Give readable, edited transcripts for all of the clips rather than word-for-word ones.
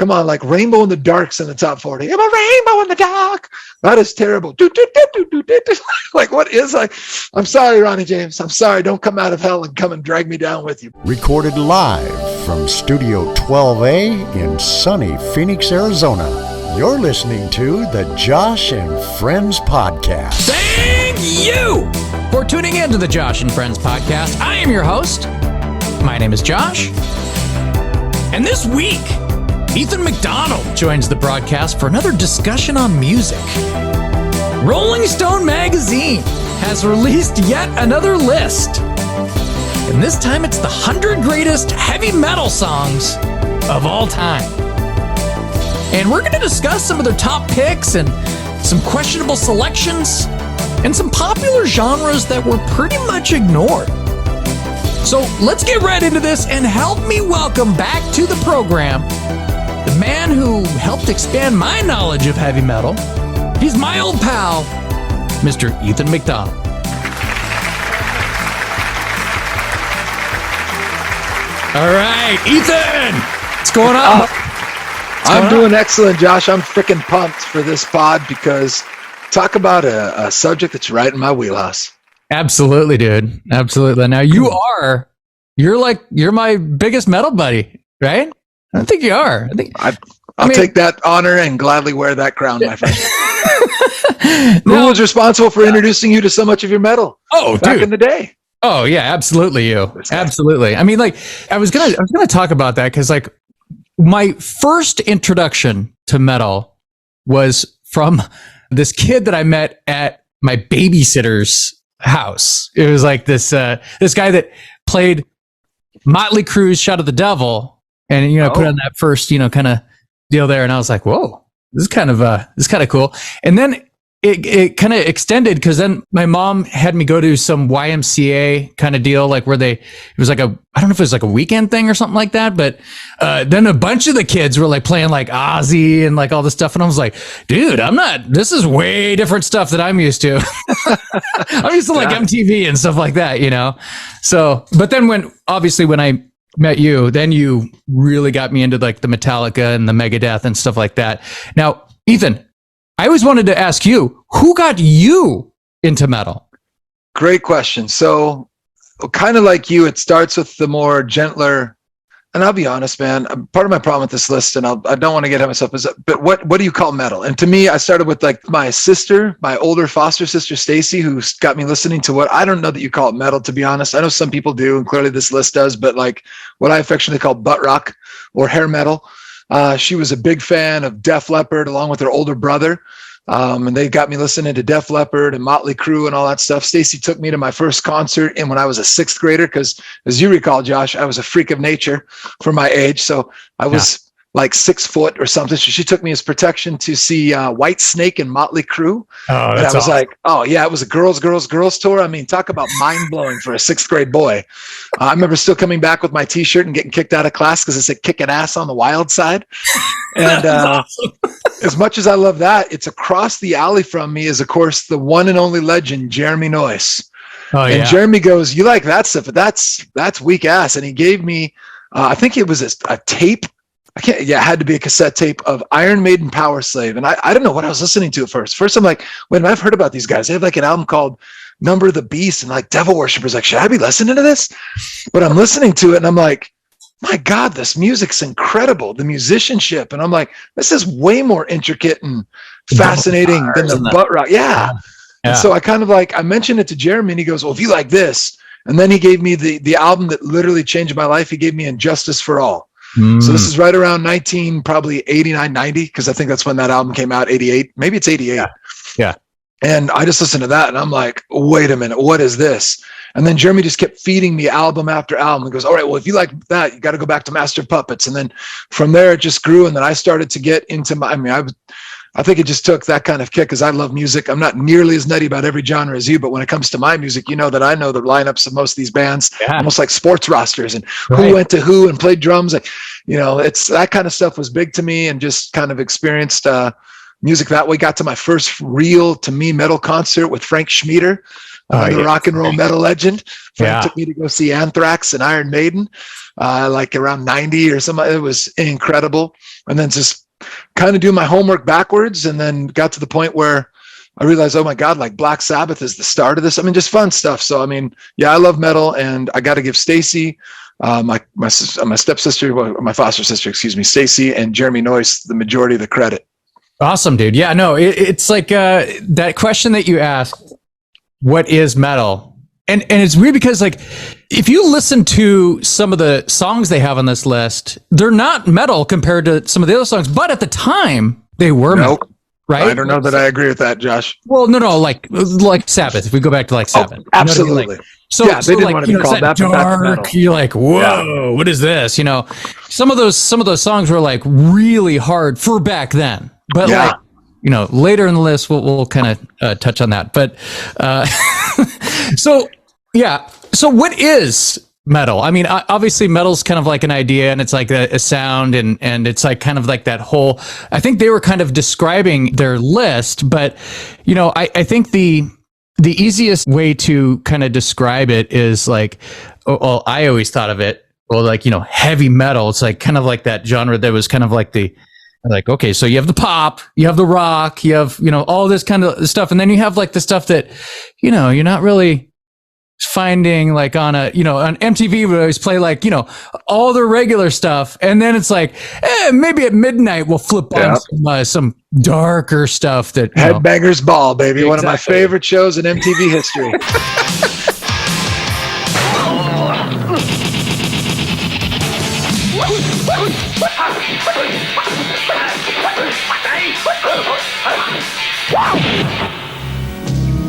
Come on, like Rainbow in the Dark's in the top 40. I'm a rainbow in the dark. That is terrible. Like, what is I'm sorry, Ronnie James. I'm sorry. Don't come out of hell and come and drag me down with you. Recorded live from Studio 12A in sunny Phoenix, Arizona. You're listening to the Josh and Friends Podcast. Thank you for tuning in to the Josh and Friends Podcast. I am your host. My name is Josh. And this week, Ethan McDonald joins the broadcast for another discussion on music. Rolling Stone magazine has released yet another list. And this time it's the 100 greatest heavy metal songs of all time. And we're going to discuss some of their top picks and some questionable selections and some popular genres that were pretty much ignored. So let's get right into this and help me welcome back to the program the man who helped expand my knowledge of heavy metal. He's my old pal, Mr. Ethan McDonald. All right, Ethan, what's going on? I'm doing excellent, Josh. I'm freaking pumped for this pod because talk about a subject that's right in my wheelhouse. Absolutely, dude. Absolutely. Now you're my biggest metal buddy, right? I think you are. I'll take that honor and gladly wear that crown, my friend. Who was responsible for introducing you to so much of your metal? Oh, back dude. in the day. Oh yeah, absolutely. Absolutely. I mean, like, I was gonna talk about that because, like, my first introduction to metal was from this kid that I met at my babysitter's house. It was like this guy that played Motley Crue's "Shout at the Devil." And, put on that first, kind of deal there. And I was like, whoa, this is kind of cool. And then it kind of extended because then my mom had me go to some YMCA kind of deal, like where it was like I don't know if it was like a weekend thing or something like that. But then a bunch of the kids were like playing like Ozzy and like all this stuff. And I was like, dude, this is way different stuff that I'm used to. I'm used to like MTV and stuff like that, So, but then when I met you, then you really got me into like the Metallica and the Megadeth and stuff like that. Now, Ethan, I always wanted to ask you, who got you into metal? Great question. So kind of like you, it starts with the more gentler, and I'll be honest, man, part of my problem with this list, and I don't want to get ahead of myself, but what do you call metal? And to me, I started with like my older foster sister, Stacy, who got me listening to what I don't know that you call it metal, to be honest. I know some people do, and clearly this list does, but like what I affectionately call butt rock or hair metal. She was a big fan of Def Leppard along with her older brother. And they got me listening to Def Leppard and Motley Crue and all that stuff. Stacy took me to my first concert when I was a sixth grader, because as you recall, Josh, I was a freak of nature for my age. So I was like 6 foot or something. So she took me as protection to see White Snake and Motley Crue. Oh, and I was awesome. Like, oh yeah, it was a girls tour. I mean, talk about mind blowing for a sixth grade boy. I remember still coming back with my t-shirt and getting kicked out of class because it said kicking ass on the wild side. And awesome. As much as I love that, it's across the alley from me is, of course, the one and only legend, Jeremy Noyce. Oh, yeah. And Jeremy goes, you like that stuff, but that's weak ass. And he gave me, I think it was a tape. It had to be a cassette tape of Iron Maiden Power Slave. And I don't know what I was listening to at first. First, I'm like, wait a minute, I've heard about these guys. They have like an album called Number of the Beast and like Devil Worshippers. Like, should I be listening to this? But I'm listening to it and I'm like, my God, this music's incredible. The musicianship. And I'm like, this is way more intricate and fascinating than the butt rock. Yeah. And so I kind of like, I mentioned it to Jeremy and he goes, well, if you like this. And then he gave me the album that literally changed my life. He gave me Injustice for All. So this is right around probably 89, 90, because I think that's when that album came out, 88. Maybe it's 88. Yeah. And I just listened to that and I'm like, wait a minute, what is this? And then Jeremy just kept feeding me album after album. He goes, all right, well, if you like that, you got to go back to Master of Puppets. And then from there, it just grew. And then I started to get into I think it just took that kind of kick because I love music. I'm not nearly as nutty about every genre as you, but when it comes to my music, you know that I know the lineups of most of these bands, almost like sports rosters and who went to who and played drums. Like, it's that kind of stuff was big to me, and just kind of experienced music that way. Got to my first real, to me, metal concert with Frank Schmieder. the rock and roll metal legend. Frank Yeah. took me to go see Anthrax and Iron Maiden, like around 90 or something. It was incredible. And then just kind of do my homework backwards, and then got to the point where I realized, oh my God, like Black Sabbath is the start of this. I mean, just fun stuff. So, I mean, yeah, I love metal, and I got to give Stacy, my stepsister, my foster sister, excuse me, Stacy and Jeremy Noyce, the majority of the credit. Awesome, dude. Yeah, no, it's like that question that you asked, what is metal? And it's weird because, like, if you listen to some of the songs they have on this list, they're not metal compared to some of the other songs, but at the time they were metal. Right? I don't know that I agree with that, Josh. Well, no, like Sabbath. If we go back to like Sabbath, absolutely. You know what I mean? Like, so, yeah, they didn't like, want to be called that. Dark. You're like, whoa, what is this? You know, some of those songs were like really hard for back then, but like, you know, later in the list we'll kind of touch on that. But so what is metal? I mean, obviously metal's kind of like an idea, and it's like a sound, and it's like kind of like that whole, I think they were kind of describing their list, but you know, I think the easiest way to kind of describe it is like, well, I always thought of it, well, like, you know, heavy metal. It's like kind of like that genre that was kind of like okay, so you have the pop, you have the rock, you have, you know, all this kind of stuff, and then you have like the stuff that, you know, you're not really finding like on MTV would always play like, you know, all the regular stuff, and then it's like, maybe at midnight we'll flip on some darker stuff that Headbangers Ball, baby. Exactly. One of my favorite shows in MTV history.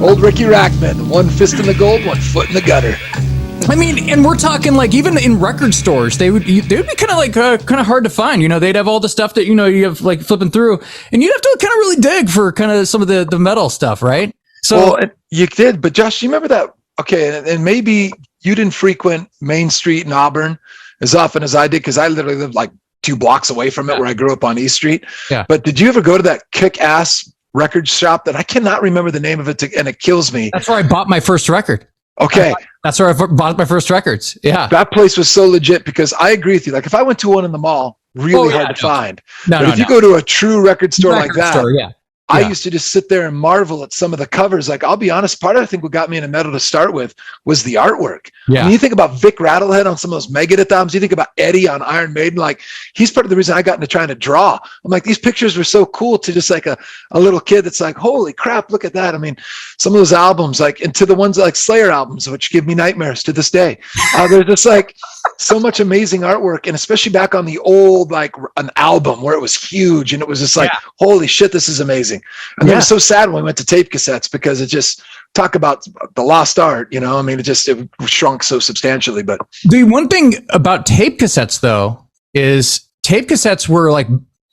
Old Ricky Rackman, one fist in the gold, one foot in the gutter. I mean, and we're talking like even in record stores, they would be kind of like kind of hard to find. You know, they'd have all the stuff that, you know, you have like flipping through, and you'd have to kind of really dig for kind of some of the metal stuff, right? So you did, but Josh, you remember that? Okay, and maybe you didn't frequent Main Street in Auburn as often as I did, because I literally lived like 2 blocks away from it, where I grew up on East Street. Yeah. But did you ever go to that kick-ass record shop that I cannot remember the name of it, and it kills me? That's where I bought my first record. Okay. That's where I bought my first records. Yeah. That place was so legit, because I agree with you. Like if I went to one in the mall, really hard to find. But if you go to a true record store like that, I used to just sit there and marvel at some of the covers. Like, I'll be honest, part of I think what got me into metal to start with was the artwork. Yeah. When you think about Vic Rattlehead on some of those Megadeth albums, you think about Eddie on Iron Maiden, like he's part of the reason I got into trying to draw. I'm like, these pictures were so cool to just like a little kid that's like, holy crap, look at that. I mean, some of those albums, like, and to the ones like Slayer albums, which give me nightmares to this day. They're just like so much amazing artwork. And especially back on the old, like an album where it was huge and it was just like, holy shit, this is amazing. And it was so sad when we went to tape cassettes, because it just talk about the lost art, you know. I mean, it shrunk so substantially. But the one thing about tape cassettes, though, is tape cassettes were like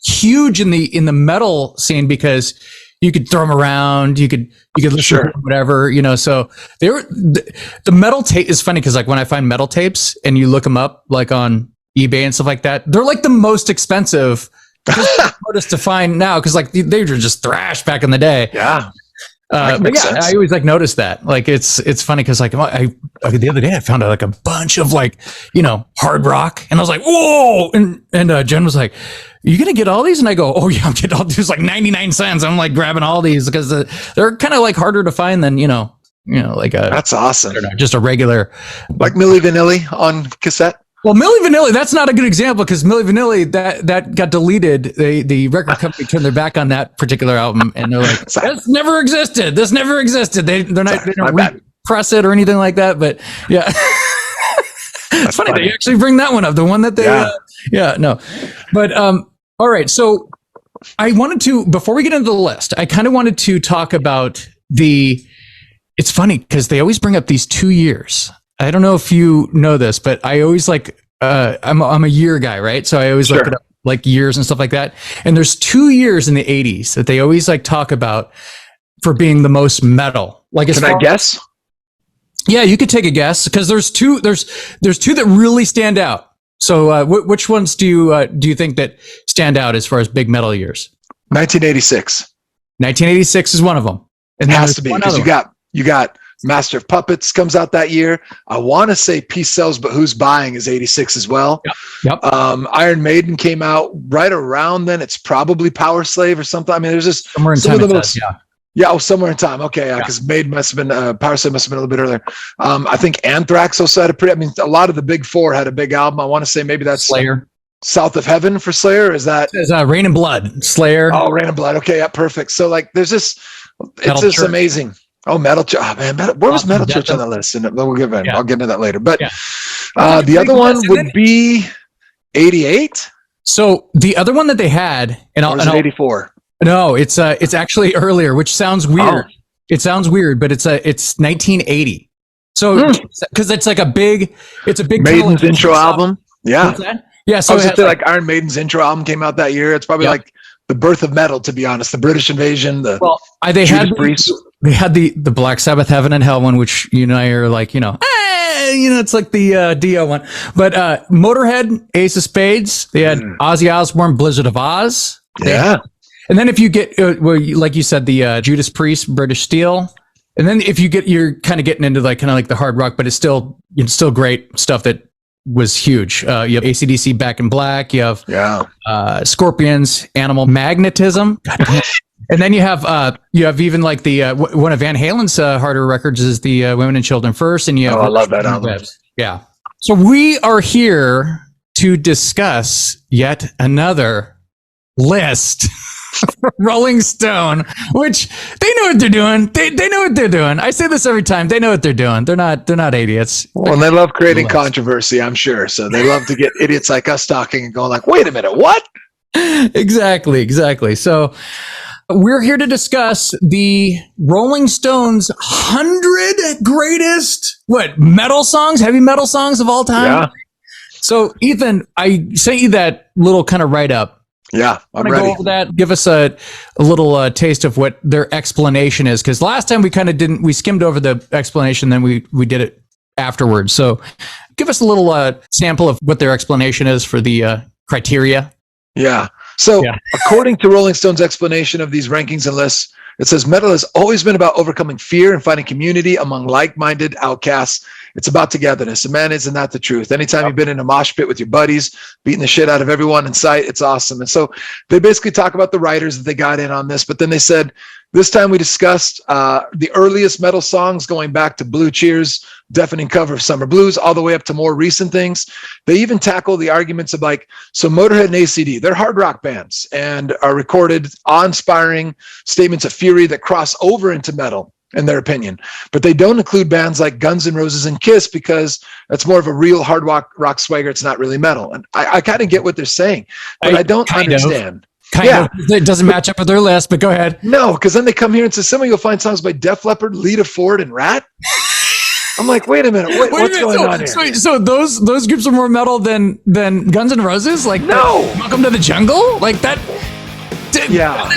huge in the metal scene, because you could throw them around, you could listen to whatever, you know. So they were the metal tape is funny, because like when I find metal tapes and you look them up like on eBay and stuff like that, they're like the most expensive. Hardest to find now, because like they were just thrashed back in the day. But yeah, I always like notice that. Like it's funny, because like the other day I found out like a bunch of like, you know, hard rock, and I was like, whoa, and Jen was like, you gonna get all these? And I go, oh yeah, I'm getting all these, like 99 cents. I'm like grabbing all these, because they're kind of like harder to find than you know like that's awesome. Just a regular, like Milli Vanilli on cassette. Well, Milli Vanilli, that's not a good example, because Milli Vanilli, that got deleted. The record company turned their back on that particular album, and they're like, "This never existed. This never existed." They don't repress it or anything like that. But yeah, it's funny they actually bring that one up. The one that they, no. But all right. So I wanted to, before we get into the list, I kind of wanted to talk about It's funny because they always bring up these 2 years. I don't know if you know this, but I always like, I'm a year guy, right? So I always look it up, like years and stuff like that. And there's 2 years in the 80s that they always like talk about for being the most metal. Like, can I guess? Yeah, you could take a guess, because there's two that really stand out. So which ones do you think that stand out as far as big metal years? 1986. 1986 is one of them. It has to be, because you got Master of Puppets comes out that year. I want to say Peace Sells, but Who's Buying is 86 as well. Yep. Iron Maiden came out right around then. It's probably Power Slave or something. I mean, there's just Somewhere in some time of the it most, says, Somewhere in Time. Okay, yeah, because Maiden must have been, Power Slave must have been a little bit earlier. I think Anthrax also had a lot of the big four had a big album. I want to say maybe that's Slayer. South of Heaven for Slayer. Is that? It's Rain and Blood, Slayer. Oh, Rain and Blood. Okay, yeah, perfect. So like, there's this, it's just amazing. Oh, Metal Church. Oh, man, where was Metal Church on the list? And I'll get into that later. But the other one would be 88. So the other one that they had, and Or is it 84? No, it's actually earlier, which sounds weird. Oh. It sounds weird, but it's 1980. So because it's a big Maiden's intro album. Yeah. Yeah. So I was just like Iron Maiden's intro album came out that year. It's probably like the birth of metal, to be honest. The British Invasion. They had the Black Sabbath Heaven and Hell one, which you and I are like, it's like the Dio one. But Motorhead, Ace of Spades. They had Ozzy Osbourne, Blizzard of Oz. And then if you get, like you said, the Judas Priest, British Steel. And then if you're kind of getting into like the hard rock, but it's still great stuff that was huge. You have AC/DC, Back in Black. You have Scorpions, Animal Magnetism. And then you have even like the one of Van Halen's harder records is the Women and Children First. And you have I love that album. Yeah. So we are here to discuss yet another list. Rolling Stone, which they know what they're doing. They know what they're doing. I say this every time. They know what they're doing. They're not idiots. Well, and they love creating controversy, I'm sure. So they love to get idiots like us talking and going like, wait a minute, what? Exactly. So we're here to discuss the Rolling Stones 100 greatest metal songs, heavy metal songs of all time. Yeah. So Ethan, I sent you that little kind of write-up. Yeah, I'm ready. Go over that. Give us a little taste of what their explanation is, because last time we skimmed over the explanation, then we did it afterwards. So give us a little sample of what their explanation is for the criteria. Yeah. So according to Rolling Stone's explanation of these rankings and lists, it says metal has always been about overcoming fear and finding community among like-minded outcasts. It's about togetherness. And man, isn't that the truth? Anytime you've been in a mosh pit with your buddies, beating the shit out of everyone in sight, it's awesome. And so they basically talk about the writers that they got in on this, but then they said, this time we discussed the earliest metal songs going back to Blue Cheer's deafening cover of Summer Blues, all the way up to more recent things. They even tackle the arguments of so Motorhead and ACD, they're hard rock bands and are recorded awe-inspiring statements of fury that cross over into metal, in their opinion. But they don't include bands like Guns N' Roses and Kiss because that's more of a real hard rock swagger. It's not really metal. And I kind of get what they're saying, but I don't understand. Kind of. It doesn't match up with their list, but go ahead. No, because then they come here and say, somebody will find songs by Def Leppard, Lita Ford, and Rat. I'm like, wait a minute, what's going on here? So those groups are more metal than Guns N' Roses? Like, no. Welcome to the Jungle? Like that? Yeah.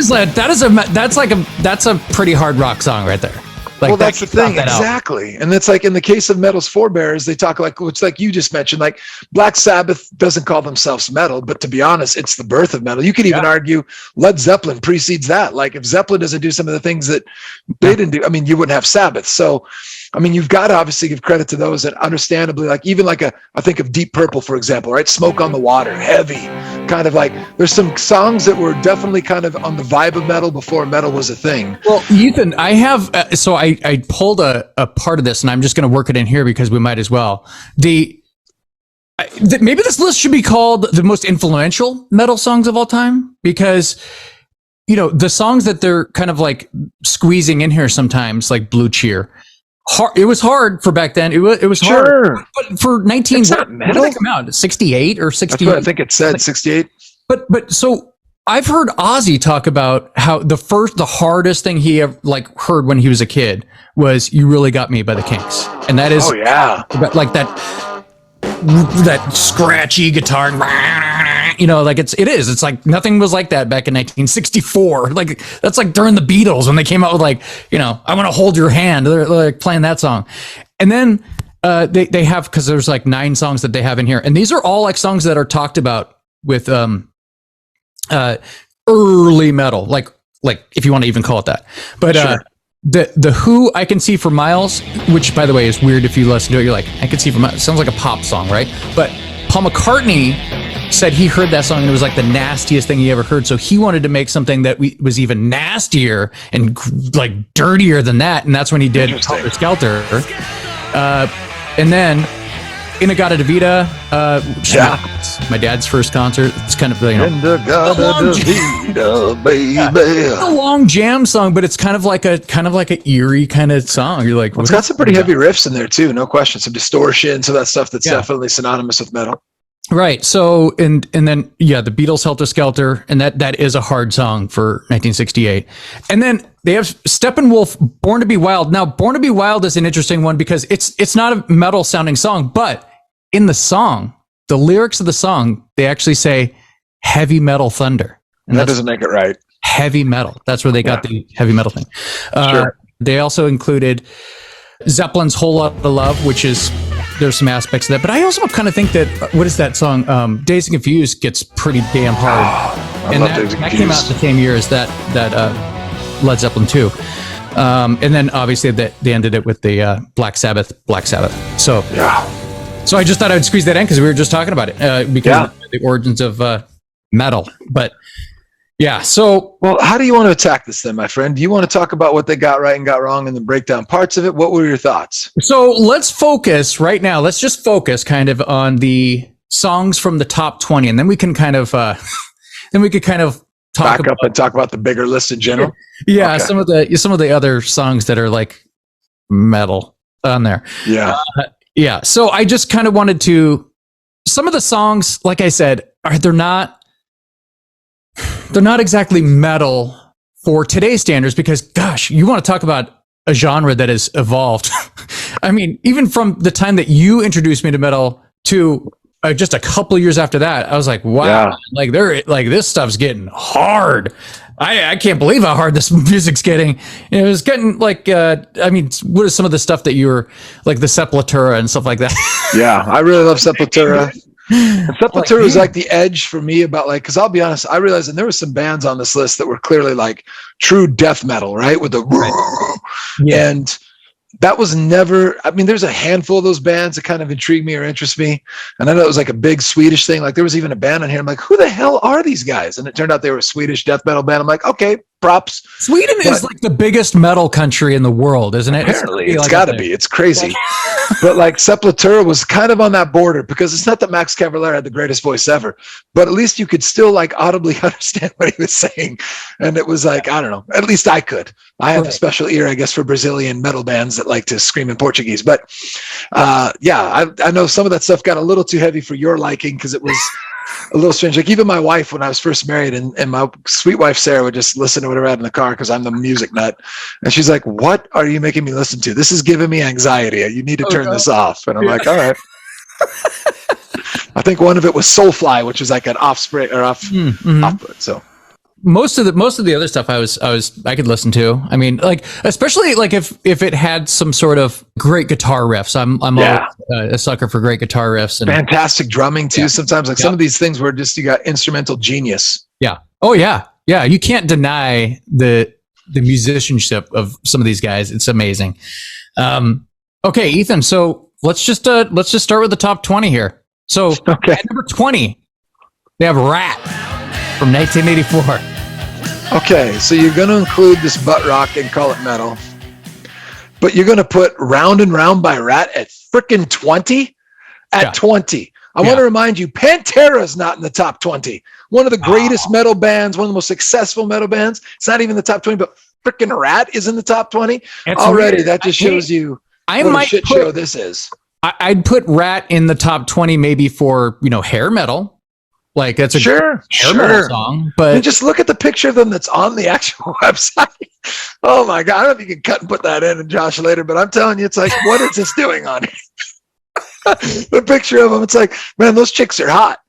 That's a pretty hard rock song right there. Like, well, that's the thing. Exactly. And it's like in the case of metal's forebears, they talk it's like you just mentioned, like Black Sabbath doesn't call themselves metal, but to be honest, it's the birth of metal. You could even argue Led Zeppelin precedes that. Like if Zeppelin doesn't do some of the things that they didn't do, I mean, you wouldn't have Sabbath. So, I mean, you've got to obviously give credit to those that understandably, like even I think of Deep Purple, for example, right? Smoke on the Water, heavy, kind of like there's some songs that were definitely kind of on the vibe of metal before metal was a thing. Well, Ethan, I have, I pulled a part of this and I'm just going to work it in here because we might as well. Maybe this list should be called the most influential metal songs of all time, because the songs that they're kind of like squeezing in here sometimes, like Blue Cheer. It was hard for back then. It was hard. But for 19, when did they come out? 68 or 68? That's what I think it said, 68. But so I've heard Ozzy talk about how the hardest thing he ever heard when he was a kid was "You Really Got Me" by the Kinks, and that is like that scratchy guitar, it's like nothing was like that back in 1964. Like that's like during the Beatles when they came out with I Want to Hold Your Hand. They're like playing that song, and then they have, because there's like 9 songs that they have in here, and these are all like songs that are talked about with early metal, like if you want to even call it that. But the Who, I Can See for Miles, which by the way is weird if you listen to it. You're like, I Can See for Miles. It sounds like a pop song, right? But Paul McCartney said he heard that song and it was like the nastiest thing he ever heard. So he wanted to make something that was even nastier and like dirtier than that. And that's when he did Helter Skelter. And then Inagata Devita, my dad's first concert. It's kind of, you know, it's a long jam song, but it's kind of like a eerie kind of song. You're like, it's got some pretty heavy riffs in there too, no question. Some distortion, some of that stuff that's definitely synonymous with metal. Right. So, and then, the Beatles' Helter Skelter, and that is a hard song for 1968. And then they have Steppenwolf, Born to Be Wild. Now, Born to Be Wild is an interesting one because it's not a metal sounding song, but in the song, the lyrics of the song, they actually say heavy metal thunder. And that doesn't make it right. Heavy metal. That's where they got the heavy metal thing. Sure. They also included Zeppelin's Whole Lotta Love, which is, there's some aspects of that, but I also kind of think that, what is that song? Dazed and Confused gets pretty damn hard. And that came out the same year as that Led Zeppelin 2. And then obviously they ended it with the Black Sabbath. So I just thought I'd squeeze that in because we were just talking about it because of the origins of metal. But so well, how do you want to attack this then, my friend? Do you want to talk about what they got right and got wrong and then break down parts of it? What were your thoughts? So let's focus right now. Let's just focus kind of on the songs from the top 20, and then we can kind of talk back up and talk about the bigger list in general. Yeah, okay. some of the other songs that are like metal on there. Yeah. So I just kind of wanted to, some of the songs, like I said, they're not exactly metal for today's standards because, gosh, you want to talk about a genre that has evolved. I mean, even from the time that you introduced me to metal to just a couple of years after that, I was like, wow, like this stuff's getting hard. I can't believe how hard this music's getting. It was getting like, I mean, what is some of the stuff that you were like the Sepultura and stuff like that? Yeah, I really love Sepultura. And Sepultura was like the edge for me about like, because I'll be honest, I realized, and there were some bands on this list that were clearly like true death metal, right? With the and that was never, I mean, there's a handful of those bands that kind of intrigue me or interest me. And I know it was like a big Swedish thing. Like there was even a band on here. I'm like, who the hell are these guys? And it turned out they were a Swedish death metal band. I'm like, okay, props. Sweden is like the biggest metal country in the world, isn't it? Apparently, it's got to be. It's crazy. But like Sepultura was kind of on that border because it's not that Max Cavalera had the greatest voice ever, but at least you could still like audibly understand what he was saying. And it was like, I don't know, at least I could. I have a special ear, I guess, for Brazilian metal bands that like to scream in Portuguese. But I know some of that stuff got a little too heavy for your liking because it was a little strange. Like even my wife, when I was first married, and my sweet wife Sarah would just listen to whatever I had in the car because I'm the music nut, and she's like, "What are you making me listen to? This is giving me anxiety. You need to turn this off." And I'm like, "All right." I think one of it was Soulfly, which was like an offspring or off output. So most of the other stuff I could listen to. I mean, like especially like if it had some sort of great guitar riffs. I'm always a sucker for great guitar riffs and fantastic drumming too. Sometimes like some of these things where just you got instrumental genius. Yeah. Oh yeah. Yeah. You can't deny the musicianship of some of these guys. It's amazing. Okay, Ethan. So let's just start with the top 20 here. So at number 20, we have Rat from 1984. Okay, so you're going to include this butt rock and call it metal, but you're going to put Round and Round by Rat at frickin' 20? At 20. I want to remind you, Pantera's not in the top 20. One of the greatest metal bands, one of the most successul metal bands. It's not even the top 20, but frickin' Rat is in the top 20. Already, that just shows you what a shit show this is. I'd put Rat in the top 20 maybe for, hair metal. Like that's a hair metal song, but just look at the picture of them that's on the actual website. Oh my God. I don't know if you can cut and put that in, Josh, later, but I'm telling you, it's like, what is this doing on here? The picture of them, it's like, man, those chicks are hot.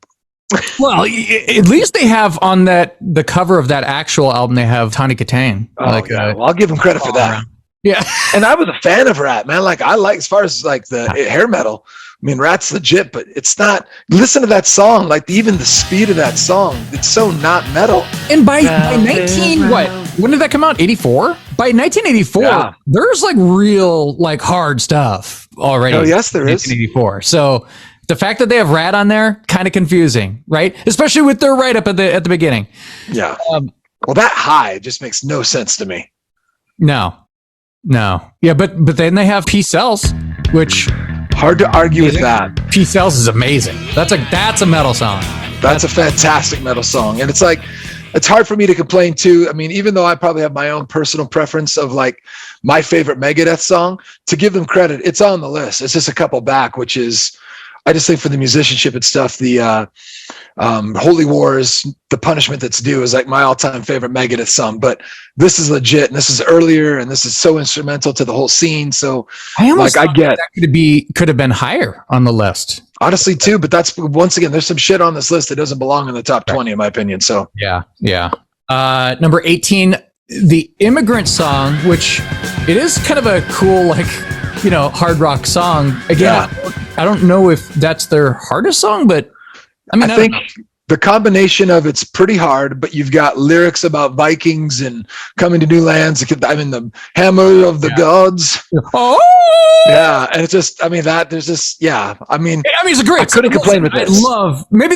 Well, at least they have on the cover of that actual album, they have Tawny Katane. Well, I'll give them credit for that. Around. Yeah. And I was a fan of Rat, man. Like I like, as far as like the hair metal, I mean, Rat's legit, but it's not. Listen to that song, like even the speed of that song, it's so not metal. And by 19, what? when did that come out? 84? By 1984, there's like real like hard stuff already. Oh, yes, there is. 1984. So the fact that they have Rat on there, kind of confusing, right? Especially with their write-up at the beginning. Yeah. Well, that high just makes no sense to me. No. Yeah, but then they have Peace Sells, which hard to argue with that. Peace Sells is amazing. That's a metal song. That's a fantastic metal song, and it's like it's hard for me to complain too. I mean, even though I probably have my own personal preference of like my favorite Megadeth song, to give them credit, it's on the list. It's just a couple back, which is. I just think for the musicianship and stuff, the Holy Wars, The Punishment That's Due is like my all-time favorite Megadeth song. But this is legit, and this is earlier, and this is so instrumental to the whole scene. So I get that could have been higher on the list. Honestly, too, but that's once again, there's some shit on this list that doesn't belong in the top 20, in my opinion. So yeah. Number 18, the Immigrant Song, which it is kind of a cool, like, hard rock song. Again, I don't know if that's their hardest song, but I think the combination of it's pretty hard, but you've got lyrics about Vikings and coming to new lands. I mean, the hammer of the gods. Oh, yeah, and it's just, there's this, I mean, it's a great. I couldn't complain with this. Maybe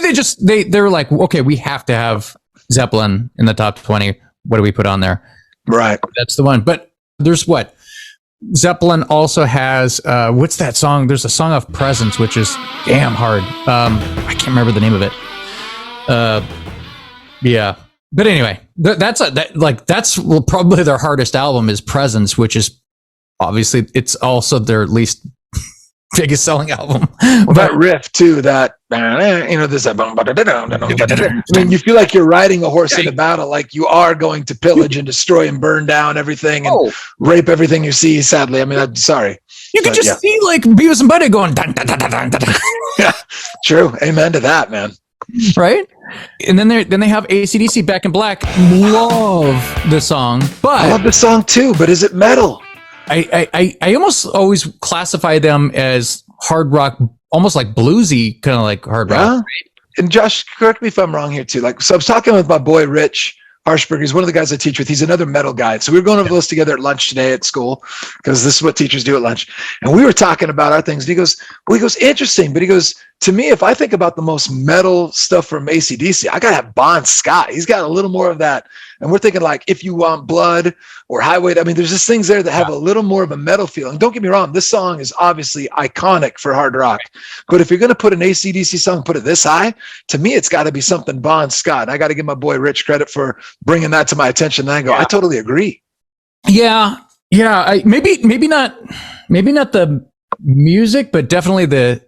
they were like, okay, we have to have Zeppelin in the top 20. What do we put on there? Right, that's the one. But there's what. Zeppelin also has what's that song? There's a song of Presence, which is damn hard. I can't remember the name of it. But anyway, that's probably their hardest album is Presence, which is obviously it's also their least biggest selling album. Well, that riff too, this. I mean, you feel like you're riding a horse into battle, like you are going to pillage and destroy and burn down everything and rape everything you see. Sadly, I mean, I'm sorry. You can just see like Beavis and Butthead going. Dun, dun, dun, dun, dun, dun. Yeah, true. Amen to that, man. Right. And then they have AC/DC Back in Black. Love the song, but I love the song too. But is it metal? I almost always classify them as hard rock, almost like bluesy, kind of like hard rock. Right? And Josh, correct me if I'm wrong here too. So I was talking with my boy Rich Harshberger. He's one of the guys I teach with. He's another metal guy. So we were going over the list together at lunch today at school because this is what teachers do at lunch. And we were talking about our things. And he goes, interesting. But he goes, to me, if I think about the most metal stuff from AC/DC, I got to have Bon Scott. He's got a little more of that. And we're thinking like If You Want Blood or Highway. I mean, there's just things there that have a little more of a metal feel. And don't get me wrong, this song is obviously iconic for hard rock. But if you're going to put an AC/DC song, put it this high, to me, it's got to be something Bon Scott. And I got to give my boy Rich credit for bringing that to my attention. And I go, I totally agree. Yeah. Maybe not the music, but definitely the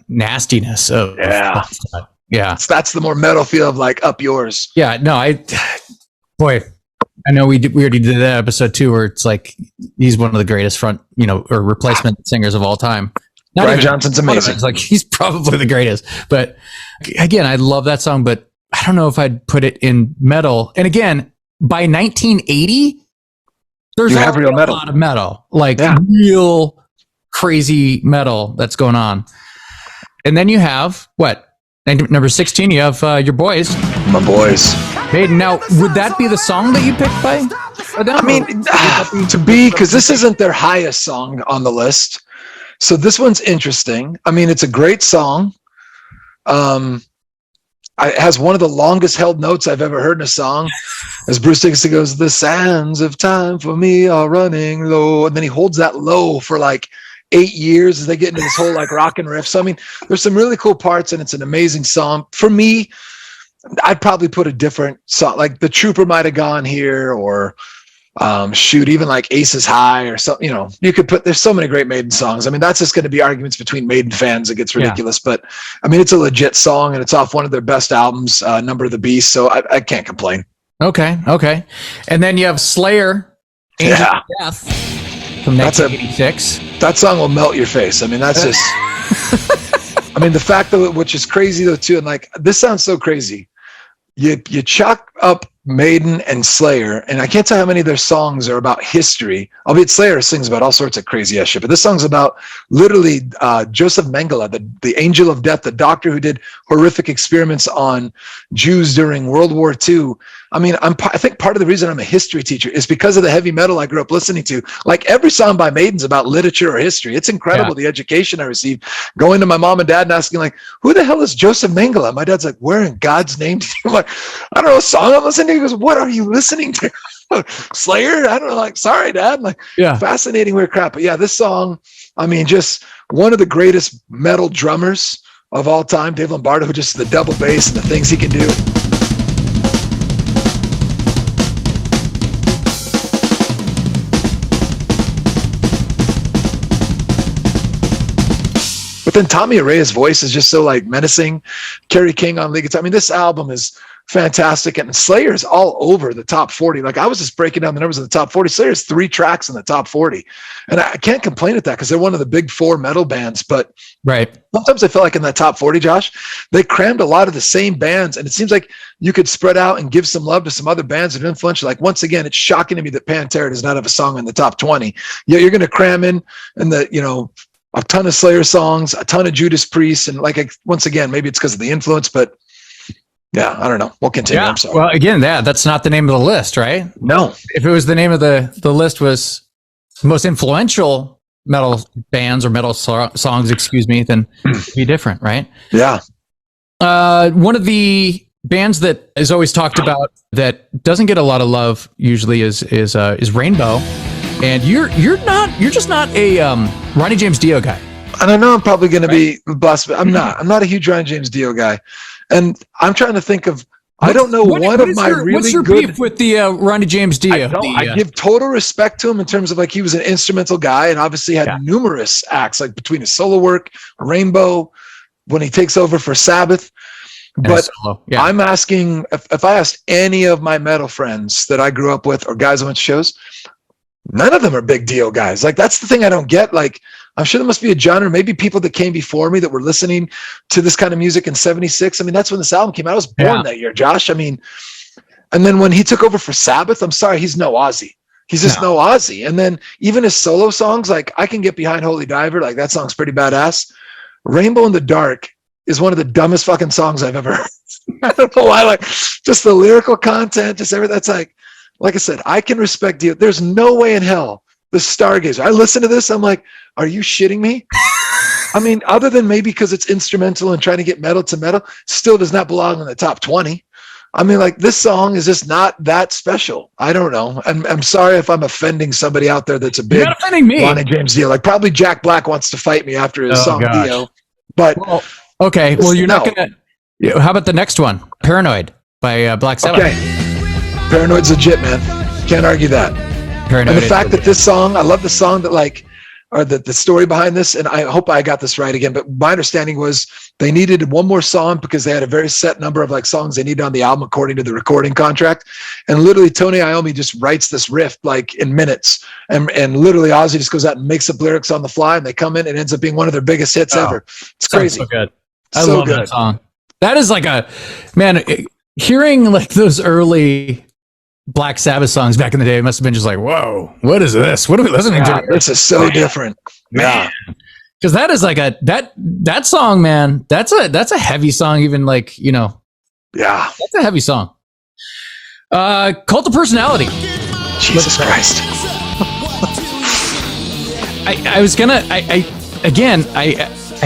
nastiness of that's the more metal feel of like Up Yours. I know we already did that episode too, where it's like he's one of the greatest front or replacement singers of all time. Brian Johnson's amazing. It's like he's probably the greatest, but again, I love that song, but I don't know if I'd put it in metal. And again, by 1980 there's a lot of metal, like real crazy metal that's going on. And then you have number 16, you have your boys. My boys. Hayden, now, would that be the song that you picked by them? I mean, because this isn't their highest song on the list. So this one's interesting. I mean, it's a great song. It has one of the longest held notes I've ever heard in a song. As Bruce Dickinson goes, the sands of time for me are running low. And then he holds that low for like 8 years as they get into this whole like rockin' riff. So, I mean, there's some really cool parts and it's an amazing song. For me, I'd probably put a different song, like The Trooper might have gone here, or even like Aces High or something. You could put, there's so many great Maiden songs. I mean, that's just going to be arguments between Maiden fans. It gets ridiculous, but I mean, it's a legit song and it's off one of their best albums, Number of the Beast. So I can't complain. Okay. And then you have Slayer, Angel of Death from 1986. That song will melt your face. I mean, that's just, I mean, the fact that, which is crazy though too. And like, this sounds so crazy. You chuck up Maiden and Slayer, and I can't tell how many of their songs are about history, albeit Slayer sings about all sorts of crazy ass shit, but this song's about literally Joseph Mengele, the angel of death, the doctor who did horrific experiments on Jews during World War II. I mean, I think part of the reason I'm a history teacher is because of the heavy metal I grew up listening to. Like every song by Maiden's about literature or history. It's incredible the education I received going to my mom and dad and asking like, who the hell is Joseph Mengele? My dad's like, where in God's name did you? I'm like, I don't know, a song I'm listening to. He goes, what are you listening to? Slayer? I don't know. Like, sorry, Dad. I'm like, fascinating weird crap. But yeah, this song, I mean, just one of the greatest metal drummers of all time, Dave Lombardo, who just the double bass and the things he can do. But then Tommy Arrea's voice is just so like menacing. Kerry King on lead guitar. I mean, this album is fantastic, and Slayer's all over the top 40. Like I was just breaking down the numbers of the top 40. Slayer's 3 tracks in the top 40, and I can't complain at that because they're one of the big 4 metal bands. But sometimes I feel like in that top 40, Josh, they crammed a lot of the same bands, and it seems like you could spread out and give some love to some other bands that are influential. Like once again, it's shocking to me that Pantera does not have a song in the top 20. Yeah, you're going to cram in the a ton of Slayer songs, a ton of Judas Priest, and once again, maybe it's because of the influence, but yeah, I don't know. We'll continue. I'm sorry. Well, again, that's not the name of the list, right? No. If it was the name of the list was most influential metal bands or metal songs, then it'd be different, right? Yeah. One of the bands that is always talked about that doesn't get a lot of love usually is Rainbow. And you're just not a Ronnie James Dio guy. And I know I'm probably going to be blessed, but I'm not a huge Ronnie James Dio guy. And I'm trying to think of, I don't know, what's your beef with the Ronnie James Dio? I give total respect to him in terms of like he was an instrumental guy and obviously had numerous acts like between his solo work, Rainbow, when he takes over for Sabbath. But I'm asking, if I asked any of my metal friends that I grew up with or guys I went to shows, none of them are big Dio guys. Like that's the thing I don't get. Like I'm sure there must be a genre, maybe people that came before me that were listening to this kind of music in 76. I mean, that's when this album came out. I was born that year, Josh. I mean, and then when he took over for Sabbath, I'm sorry, he's no Ozzy. He's just no Ozzy. And then even his solo songs, like I can get behind Holy Diver. Like that song's pretty badass. Rainbow in the Dark is one of the dumbest fucking songs I've ever heard. I don't know why, like just the lyrical content, just everything. That's like I said, I can respect Dio. There's no way in hell the Stargazer. I listen to this, I'm like, are you shitting me? I mean, other than maybe because it's instrumental and trying to get metal to metal, still does not belong in the top 20. I mean, like this song is just not that special. I don't know. I'm sorry if I'm offending somebody out there that's a big Ronnie James Dio. Like probably Jack Black wants to fight me after his song Dio. But okay, well you're not gonna. How about the next one, Paranoid by Black Sabbath? Okay. Paranoid's legit, man. Can't argue that. Paranoid, and the fact that this song, I love the song that or the story behind this, and I hope I got this right again, but my understanding was they needed one more song because they had a very set number of songs they needed on the album according to the recording contract. And literally Tony Iommi just writes this riff in minutes. And literally Ozzy just goes out and makes up lyrics on the fly and they come in and it ends up being one of their biggest hits ever. It's crazy. So good. I love that song. That is hearing those early Black Sabbath songs back in the day, it must have been just like, whoa, what is this? What are we listening to? This is so different. Man. Because that is that song, man, that's a heavy song, even that's a heavy song. Cult of Personality. Jesus Christ. I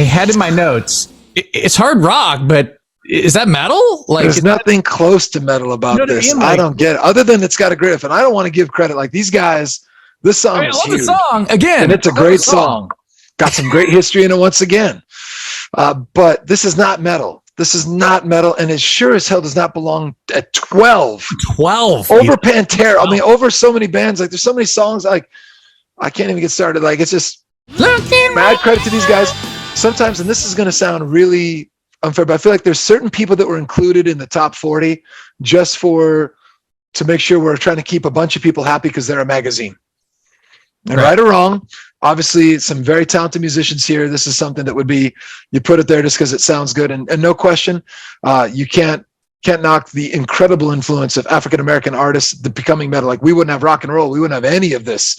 had in my notes, it's hard rock, but is that metal? There's nothing close to metal about this. I don't get it. Other than it's got a riff, and I don't want to give credit. Like these guys, this song is huge. The song again, and it's a great song. Got some great history in it once again. But this is not metal. This is not metal, and it sure as hell does not belong at 12. 12 over Pantera. I mean, over so many bands. There's so many songs. I can't even get started. It's just mad credit to these guys. Sometimes, and this is going to sound really unfair, but I feel like there's certain people that were included in the top 40 just to make sure we're trying to keep a bunch of people happy because they're a magazine. And right or wrong, obviously some very talented musicians here. This is something that would be, you put it there just because it sounds good. And no question, you can't can't knock the incredible influence of African-American artists becoming metal. Like we wouldn't have rock and roll. We wouldn't have any of this.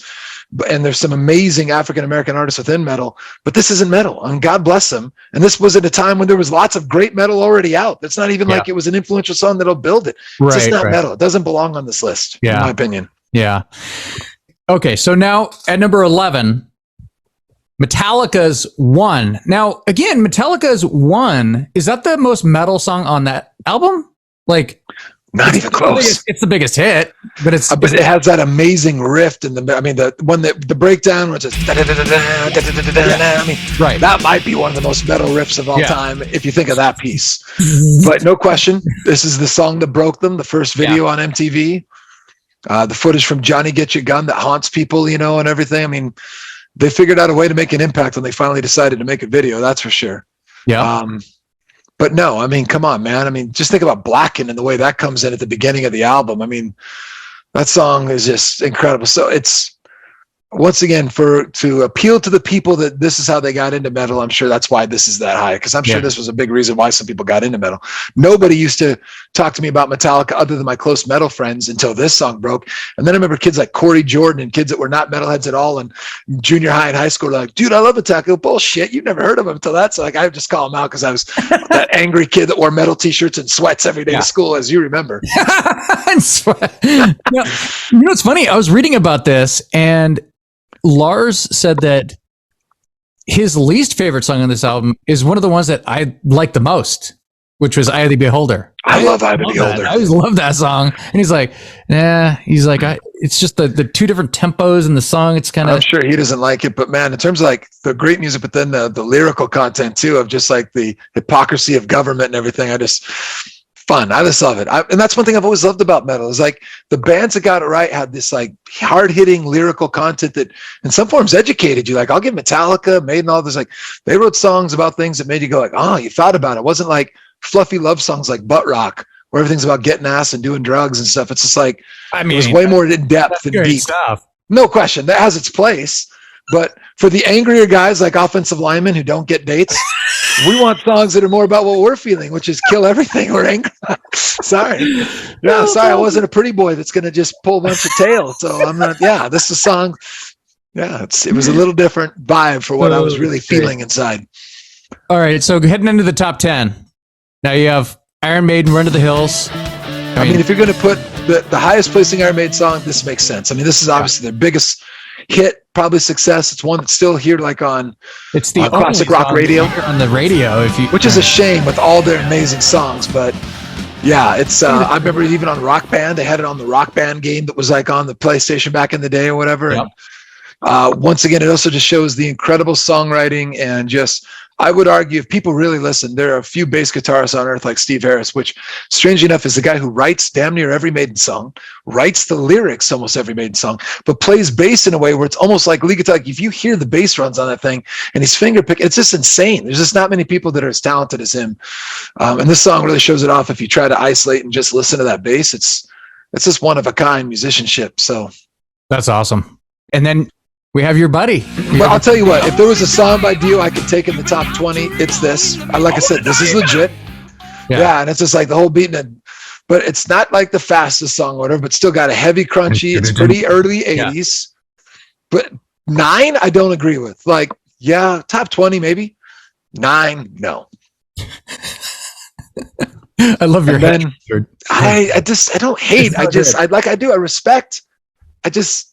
And there's some amazing African-American artists within metal, but this isn't metal, and God bless them. And this was at a time when there was lots of great metal already out. It's not even like it was an influential song that'll build it. It's just not metal. It doesn't belong on this list, in my opinion. Yeah. Okay, so now at number 11, Metallica's One. Now, again, Metallica's One, is that the most metal song on that album? Like, not even close. It's the biggest hit, but it has that amazing riff and the one that the breakdown which is I mean, right. That might be one of the most metal riffs of all time if you think of that piece. But no question, this is the song that broke them. The first video on MTV, the footage from Johnny Get Your Gun that haunts people, and everything. I mean, they figured out a way to make an impact when they finally decided to make a video. That's for sure. Yeah. But no, I mean, come on, man. I mean, just think about Blackened and the way that comes in at the beginning of the album. I mean, that song is just incredible. So it's, once again, to appeal to the people that this is how they got into metal. I'm sure that's why this is that high, because I'm sure this was a big reason why some people got into metal. Nobody used to talk to me about Metallica other than my close metal friends until this song broke. And then I remember kids like Corey Jordan and kids that were not metalheads at all in junior high and high school were like, dude, I love Metallica. Bullshit, you've never heard of them until that. So like, I would just call them out because I was that angry kid that wore metal t-shirts and sweats every day to school, as you remember. And sweat. It's funny. I was reading about this, and Lars said that his least favorite song on this album is one of the ones that I like the most, which was Eye of the Beholder. I love Eye of the Beholder. I always love that song. And he's like, it's just the two different tempos in the song. It's kind of... I'm sure he doesn't like it, but man, in terms of like the great music, but then the lyrical content too, of just like the hypocrisy of government and everything, I just love it. And that's one thing I've always loved about metal is like the bands that got it right had this like hard hitting lyrical content that in some forms educated you. Like I'll give Metallica, Maiden, all this, like they wrote songs about things that made you go like, oh, you thought about it. It wasn't like fluffy love songs like Butt Rock where everything's about getting ass and doing drugs and stuff. It's just like, it was way more in depth and deep stuff. No question. That has its place. But for the angrier guys like offensive linemen who don't get dates, we want songs that are more about what we're feeling, which is kill everything we're angry. Sorry. Yeah, sorry. I wasn't a pretty boy that's going to just pull a bunch of tails. So I'm not, this is a song. Yeah, it was a little different vibe for what I was really feeling inside. All right. So heading into the top 10. Now you have Iron Maiden, Run to the Hills. I mean, if you're going to put the highest placing Iron Maiden song, this makes sense. I mean, this is obviously their biggest hit, probably success. It's one that's still here, like on classic rock radio, on the radio, which is a shame with all their amazing songs. But yeah, it's I remember even on Rock Band, they had it on the Rock Band game that was like on the PlayStation back in the day or whatever. Yep. And once again, it also just shows the incredible songwriting and just, I would argue if people really listen, there are a few bass guitarists on earth like Steve Harris, which strangely enough is the guy who writes damn near every Maiden song, writes the lyrics almost every Maiden song, but plays bass in a way where it's almost like lead guitar. Like if you hear the bass runs on that thing and he's finger pick, it's just insane. There's just not many people that are as talented as him. And this song really shows it off. If you try to isolate and just listen to that bass, it's just one of a kind musicianship. So that's awesome. And then we have your buddy. Well, I'll tell you what, if there was a song by Dio I could take in the top 20, it's this. Like I said, this is legit. Yeah, and it's just like the whole beat. But it's not like the fastest song or whatever, but still got a heavy crunchy. It's pretty early 80s. But 9, I don't agree with. Like, yeah, top 20 maybe. 9, no. I love your head. I don't hate. I respect.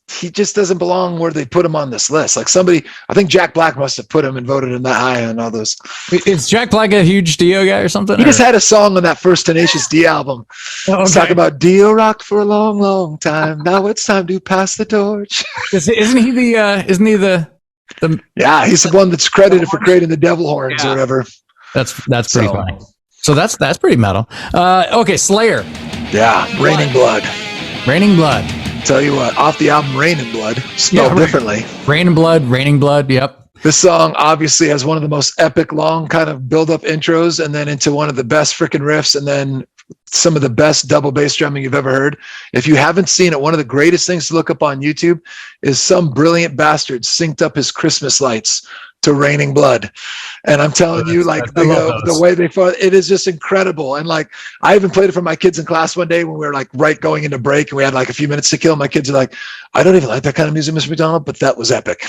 He just doesn't belong where they put him on this list. Like I think Jack Black must have put him and voted him that high on all those. Is Jack Black a huge Dio guy or something? He just had a song on that first Tenacious D album. Okay. Talk about Dio rocked for a long, long time. Now it's time to pass the torch. Isn't he the? Yeah, he's the one that's credited for creating the devil horns or whatever. That's pretty funny. So that's pretty metal. Okay, Slayer. Yeah, Raining Blood. Raining Blood. Tell you what, off the album Raining Blood, spelled differently. Raining Blood, yep. This song obviously has one of the most epic, long kind of build-up intros and then into one of the best freaking riffs and then some of the best double bass drumming you've ever heard. If you haven't seen it, one of the greatest things to look up on YouTube is some brilliant bastard synced up his Christmas lights to Raining Blood. And I'm telling you, like the way they fought, it is just incredible. And like, I even played it for my kids in class one day when we were like going into break and we had like a few minutes to kill. My kids are like, I don't even like that kind of music, Mr. McDonald, but that was epic.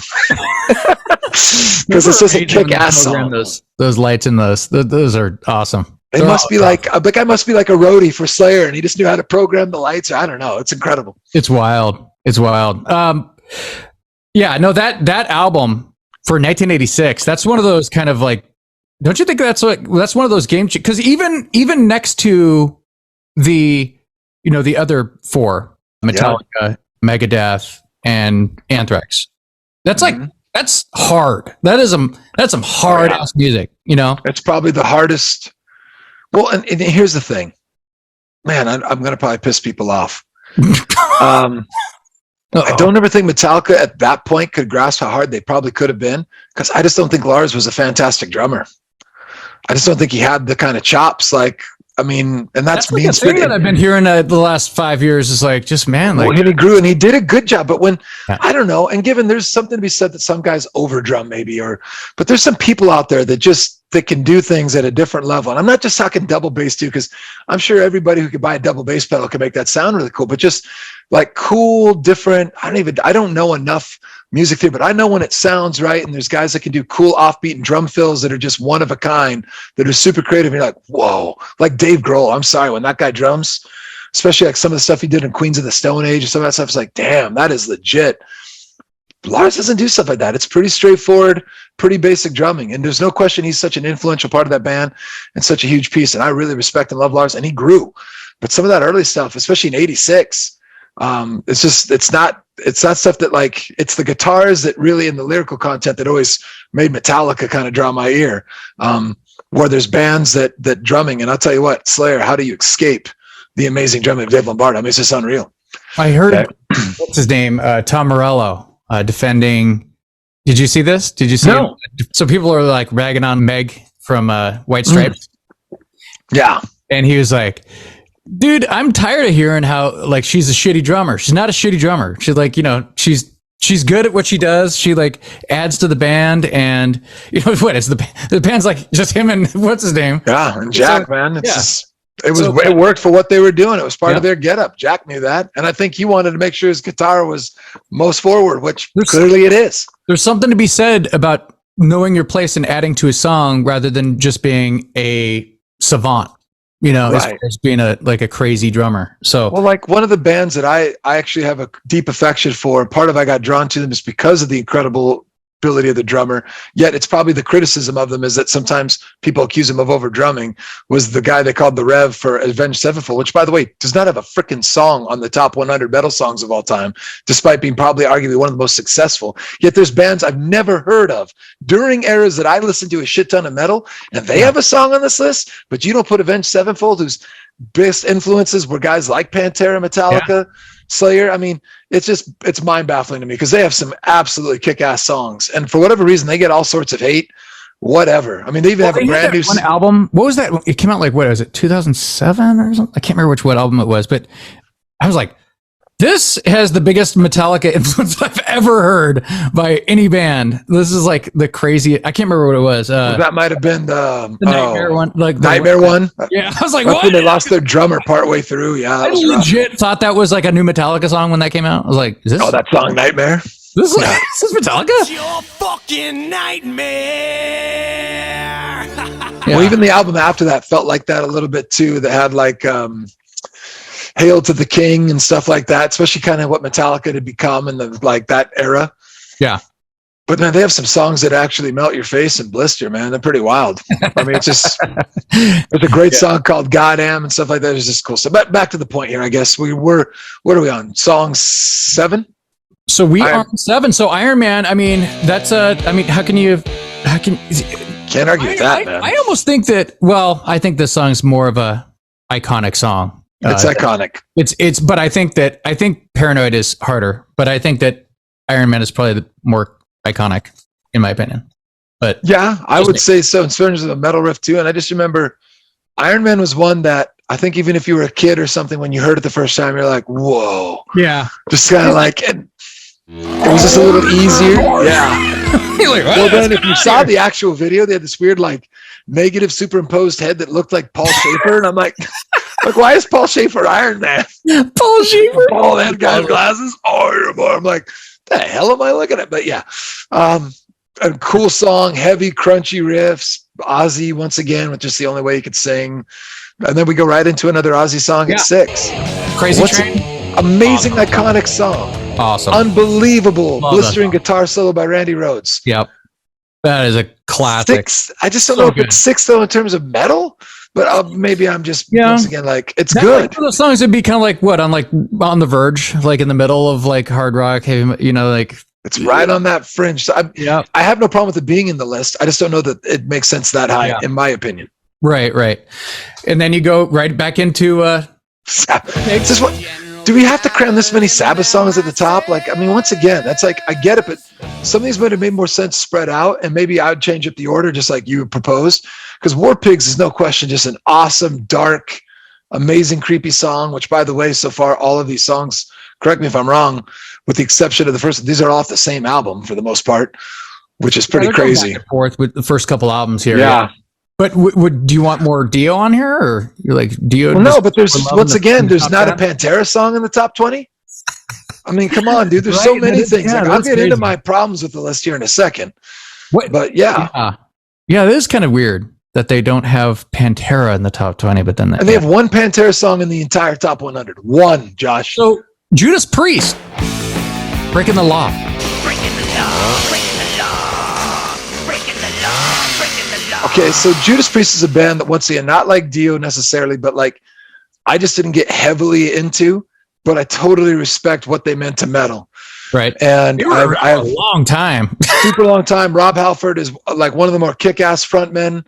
Because it's just a kick-ass song. Those lights in those are awesome. They must be like a must be like a roadie for Slayer, and he just knew how to program the lights. I don't know. It's incredible. It's wild. Yeah, no, that album for 1986, that's one of those kind of like, don't you think that's one of those game, because even next to the other four, Metallica, Megadeth, and Anthrax, that's like, that's hard. That's some hard ass music, It's probably the hardest. Well, and here's the thing, man, I'm going to probably piss people off. I don't ever think Metallica at that point could grasp how hard they probably could have been, because I just don't think Lars was a fantastic drummer. I just don't think he had the kind of chops. Like, I mean, and that's like the thing that I've been hearing the last 5 years is like, just man, like, when he grew and he did a good job. But when I don't know, and given there's something to be said that some guys over drum maybe, but there's some people out there that can do things at a different level. And I'm not just talking double bass too, because I'm sure everybody who could buy a double bass pedal can make that sound really cool. But just like cool, different. I don't know enough music theory, but I know when it sounds right. And there's guys that can do cool offbeat and drum fills that are just one of a kind, that are super creative. And you're like, whoa, like Dave Grohl. I'm sorry, when that guy drums, especially like some of the stuff he did in Queens of the Stone Age and some of that stuff, is like, damn, that is legit. Lars doesn't do stuff like that. It's pretty straightforward, pretty basic drumming. And there's no question he's such an influential part of that band and such a huge piece. And I really respect and love Lars, and he grew. But some of that early stuff, especially in 86, it's not stuff that, like, it's the guitars that really, in the lyrical content, that always made Metallica kind of draw my ear. Where there's bands that drumming, and I'll tell you what, Slayer, how do you escape the amazing drumming of Dave Lombardo? I mean, it's just unreal. I heard, what's his name? Tom Morello defending. Did you see this? Did you see No. it? So people are like ragging on Meg from White Stripes. Yeah. And he was like, dude, I'm tired of hearing how, like, she's a shitty drummer. She's not a shitty drummer. She's like, she's good at what she does. She like adds to the band, and what is the band's like just him and what's his name? Yeah, and Jack, man. It worked for what they were doing. It was part of their getup. Jack knew that, and I think he wanted to make sure his guitar was most forward, which clearly it is. There's something to be said about knowing your place and adding to a song rather than just being a savant. As being a crazy drummer. So, well, like one of the bands that I actually have a deep affection for, part of I got drawn to them is because of the incredible ability of the drummer. Yet it's probably the criticism of them is that sometimes people accuse him of over drumming. Was the guy they called the Rev for Avenged Sevenfold, which, by the way, does not have a freaking song on the top 100 metal songs of all time, despite being probably arguably one of the most successful. Yet there's bands I've never heard of during eras that I listened to a shit ton of metal, and they have a song on this list, but you don't put Avenged Sevenfold, whose biggest influences were guys like Pantera, Metallica, Slayer. I mean, it's mind baffling to me, because they have some absolutely kick-ass songs, and for whatever reason they get all sorts of hate. Whatever. I mean, they even have a brand new one album. What was that? It came out like, what was it, 2007 or something? I can't remember what album it was, but I was like, this has the biggest Metallica influence I've ever heard by any band. This is like the crazy. I can't remember what it was. That might have been the Nightmare one. Like Nightmare one. Yeah, I was like, that's what? when they lost their drummer partway through. Yeah, I legit thought that was like a new Metallica song when that came out. I was like, is this? Oh, that song Nightmare. This is Metallica. It's your fucking nightmare. Well, even the album after that felt like that a little bit too. That had like Hail to the King and stuff like that, especially kind of what Metallica had become in the like that era. Yeah. But man, they have some songs that actually melt your face and blister, man. They're pretty wild. I mean, it's just there's a great song called Goddamn and stuff like that. It's just cool. So back to the point here, I guess. What are we on? Song 7? So we are on 7. So Iron Man, I mean, that's how can can't argue with that, man. I almost think that, I think this song's more of a iconic song. It's iconic. It's but I think Paranoid is harder, but I think that Iron Man is probably the more iconic in my opinion. But yeah, I would say so in terms of the metal riff too. And I just remember Iron Man was one that I think even if you were a kid or something, when you heard it the first time, you're like, whoa. Yeah. Just kind of like, it was just a little easier. Yeah. You're like, well, then if you saw the actual video, they had this weird like negative superimposed head that looked like Paul Schaefer, and I'm like, why is Paul Schaefer Iron Man? Paul Schaefer, Paul that guy's glasses. I'm like, the hell am I looking at? But yeah, a cool song, heavy, crunchy riffs. Ozzy once again, with just the only way he could sing, and then we go right into another Ozzy song at 6. Crazy Train, amazing, iconic song. Awesome, unbelievable, blistering guitar solo by Randy Rhoads. Yep, that is a classic. 6. I just don't know if it's 6 though in terms of metal, but maybe I'm just once again like it's That's good. Like one of those songs would be kind of like what on the verge, like in the middle of like hard rock, heavy, like. It's right on that fringe. So I have no problem with it being in the list. I just don't know that it makes sense that high, in my opinion. Right. And then you go right back into do we have to cram this many Sabbath songs at the top? Like, I mean, once again, that's like, I get it, but some of these might have made more sense spread out, and maybe I would change up the order just like you proposed, because War Pigs is no question just an awesome, dark, amazing, creepy song, which, by the way, so far, all of these songs, correct me if I'm wrong, with the exception of the first, these are all off the same album for the most part, which is pretty crazy. Back and forth with the first couple albums here. Yeah. But do you want more Dio on here, or you're like Dio? Well, no, but there's once again, there's not 10? A Pantera song in the top 20. I mean, come on, dude. There's so many things. Like, I'll get into my problems with the list here in a second. But yeah, it is kind of weird that they don't have Pantera in the top 20, but then they have one Pantera song in the entire top 100. One, Josh. So Judas Priest, Breaking the Law. Okay, so Judas Priest is a band that, once again, not like Dio necessarily, but like I just didn't get heavily into, but I totally respect what they meant to metal. Right. And I have a long time, super long time. Rob Halford is like one of the more kick-ass frontmen.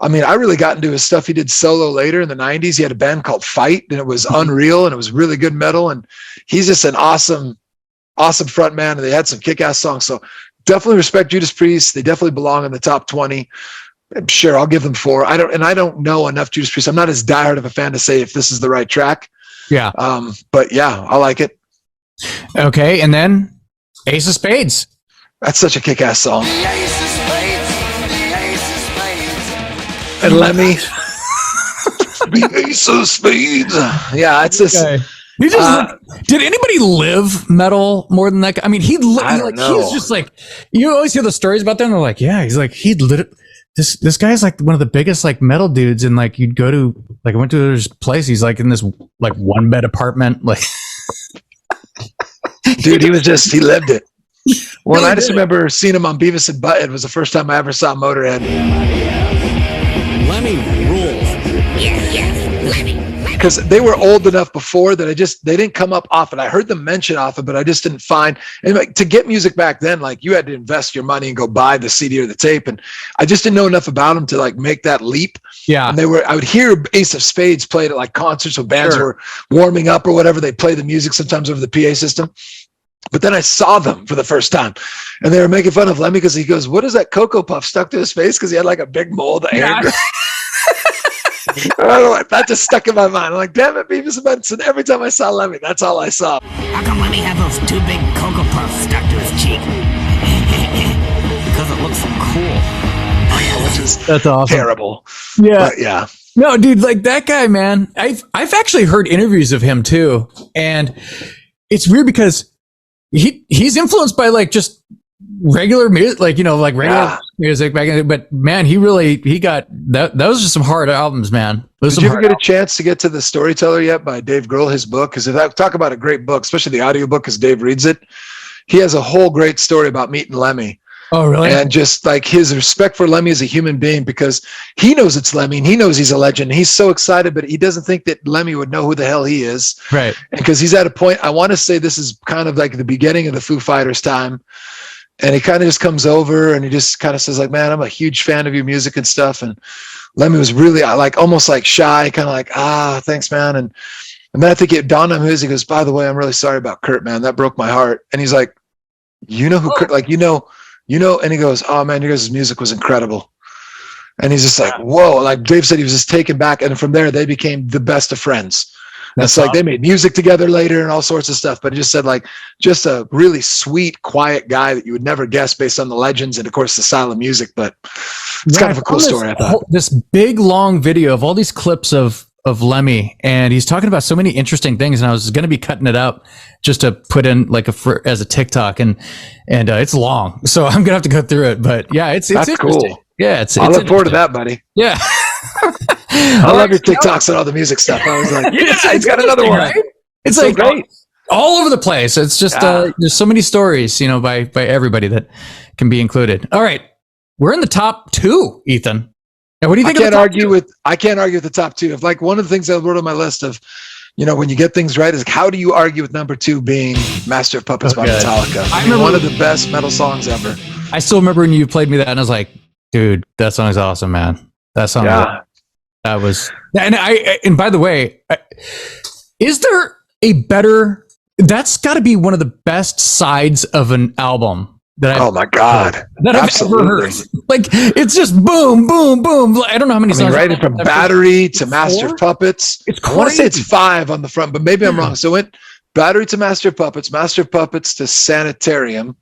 I mean, I really got into his stuff. He did solo later in the 90s. He had a band called Fight, and it was unreal, and it was really good metal. And he's just an awesome frontman, and they had some kick-ass songs. So definitely respect Judas Priest. They definitely belong in the top 20. Sure, I'll give them 4. I don't know enough Judas Priest. I'm not as diehard of a fan to say if this is the right track. Yeah. But yeah, I like it. Okay, and then Ace of Spades. That's such a kick-ass song. The Ace of Spades. The Ace of Spades. And Lemmy. The Ace of Spades. Yeah, it's just. Okay. Did anybody live metal more than that guy? I mean, he's just like, you always hear the stories about them. They're like, yeah, he's like, this guy's like one of the biggest like metal dudes, and like you'd go to like I went to his place. He's like in this like 1-bed apartment, like dude, he lived it. Well, I just remember seeing him on Beavis and Butthead. Was the first time I ever saw Motorhead. Lemmy rules. Yeah, Lemmy. Because they were old enough before that they didn't come up often. I heard them mention often, but I just didn't find. And like, to get music back then, like you had to invest your money and go buy the CD or the tape, and I just didn't know enough about them to like make that leap. Yeah, and I would hear Ace of Spades played at like concerts when bands were warming up or whatever. They play the music sometimes over the PA system. But then I saw them for the first time, and they were making fun of Lemmy because he goes, "What is that Cocoa Puff stuck to his face?" Because he had like a big mold of hair. I don't know, that just stuck in my mind. I'm like, damn it, Beavis and Butthead. Every time I saw Lemmy, that's all I saw. How come Lemmy had those 2 big Cocoa Puffs stuck to his cheek? Because it looks so cool. Which is that's awesome. Terrible. Yeah. But yeah. No, dude, like that guy, man. I've actually heard interviews of him too, and it's weird because he's influenced by like just regular music, like regular music back in, but man, he got that. Those are some hard albums, man. Did you ever get a chance to get to The Storyteller yet by Dave Grohl, his book? Because if I talk about a great book, especially the audiobook, because Dave reads it, he has a whole great story about meeting Lemmy. Oh, really? And just like his respect for Lemmy as a human being, because he knows it's Lemmy and he knows he's a legend. He's so excited, but he doesn't think that Lemmy would know who the hell he is. Right. Because he's at a point, I want to say this is kind of like the beginning of the Foo Fighters time. And he kind of just comes over and he just kind of says like, man, I'm a huge fan of your music and stuff. And Lemmy was really like, almost like shy, kind of like, thanks, man. And then I think it dawned on him, he goes, by the way, I'm really sorry about Kurt, man. That broke my heart. And he's like, you know who Kurt, like, you know, and he goes, oh man, you guys' music was incredible. And he's just like, whoa, like Dave said, he was just taken back. And from there, they became the best of friends. It's like they made music together later and all sorts of stuff, but it just said like just a really sweet, quiet guy that you would never guess based on the legends and of course the style of music. But it's kind of a cool story. I thought this big long video of all these clips of Lemmy, and he's talking about so many interesting things, and I was going to be cutting it up just to put in like as a TikTok, and it's long, so I'm gonna have to go through it. But yeah, it's interesting. Cool. Yeah, I look forward to that, buddy. Yeah. I love your TikToks and all the music stuff. I was like, yeah, he's got another one. Right? It's like so great. All over the place. It's just there's so many stories, by everybody that can be included. All right, we're in the top 2, Ethan. Now, what do you think? I can't argue with the top 2. If like one of the things I wrote on my list of, when you get things right, is like, how do you argue with number 2 being Master of Puppets by Metallica? I remember one of the best metal songs ever. I still remember when you played me that, and I was like, dude, that song is awesome, man. That song. Yeah. That was, and by the way, is there a better? That's got to be one of the best sides of an album that I've ever heard. Like it's just boom, boom, boom. I don't know how many songs. Right from Battery to Master of Puppets. It's crazy. I want to say it's 5 on the front, but maybe I'm wrong. So it went Battery to Master of Puppets to Sanitarium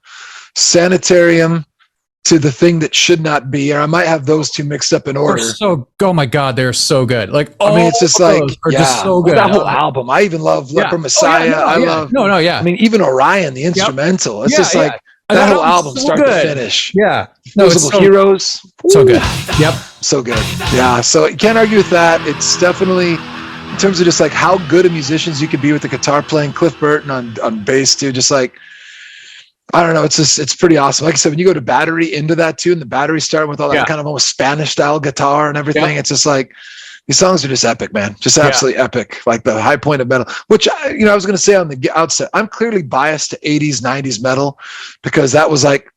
to The Thing That Should Not Be, or I might have those two mixed up in order. Oh my God, they're so good. Like, it's just like, just so good. That whole album. I even love Leper Messiah. I love. I mean, even Orion, the instrumental. It's just like that whole album, start to finish. Yeah. Invisible Heroes. So good. Yep. So good. Yeah. So you can't argue with that. It's definitely, in terms of just like how good of musicians you could be with the guitar playing, Cliff Burton on bass too. Just like, I don't know. It's pretty awesome. Like I said, when you go to Battery into that too, and the Battery starting with all that kind of almost Spanish style guitar and everything, it's just like these songs are just epic, man. Just absolutely epic. Like the high point of metal, which I was going to say on the outset, I'm clearly biased to 80s, 90s metal because that was like,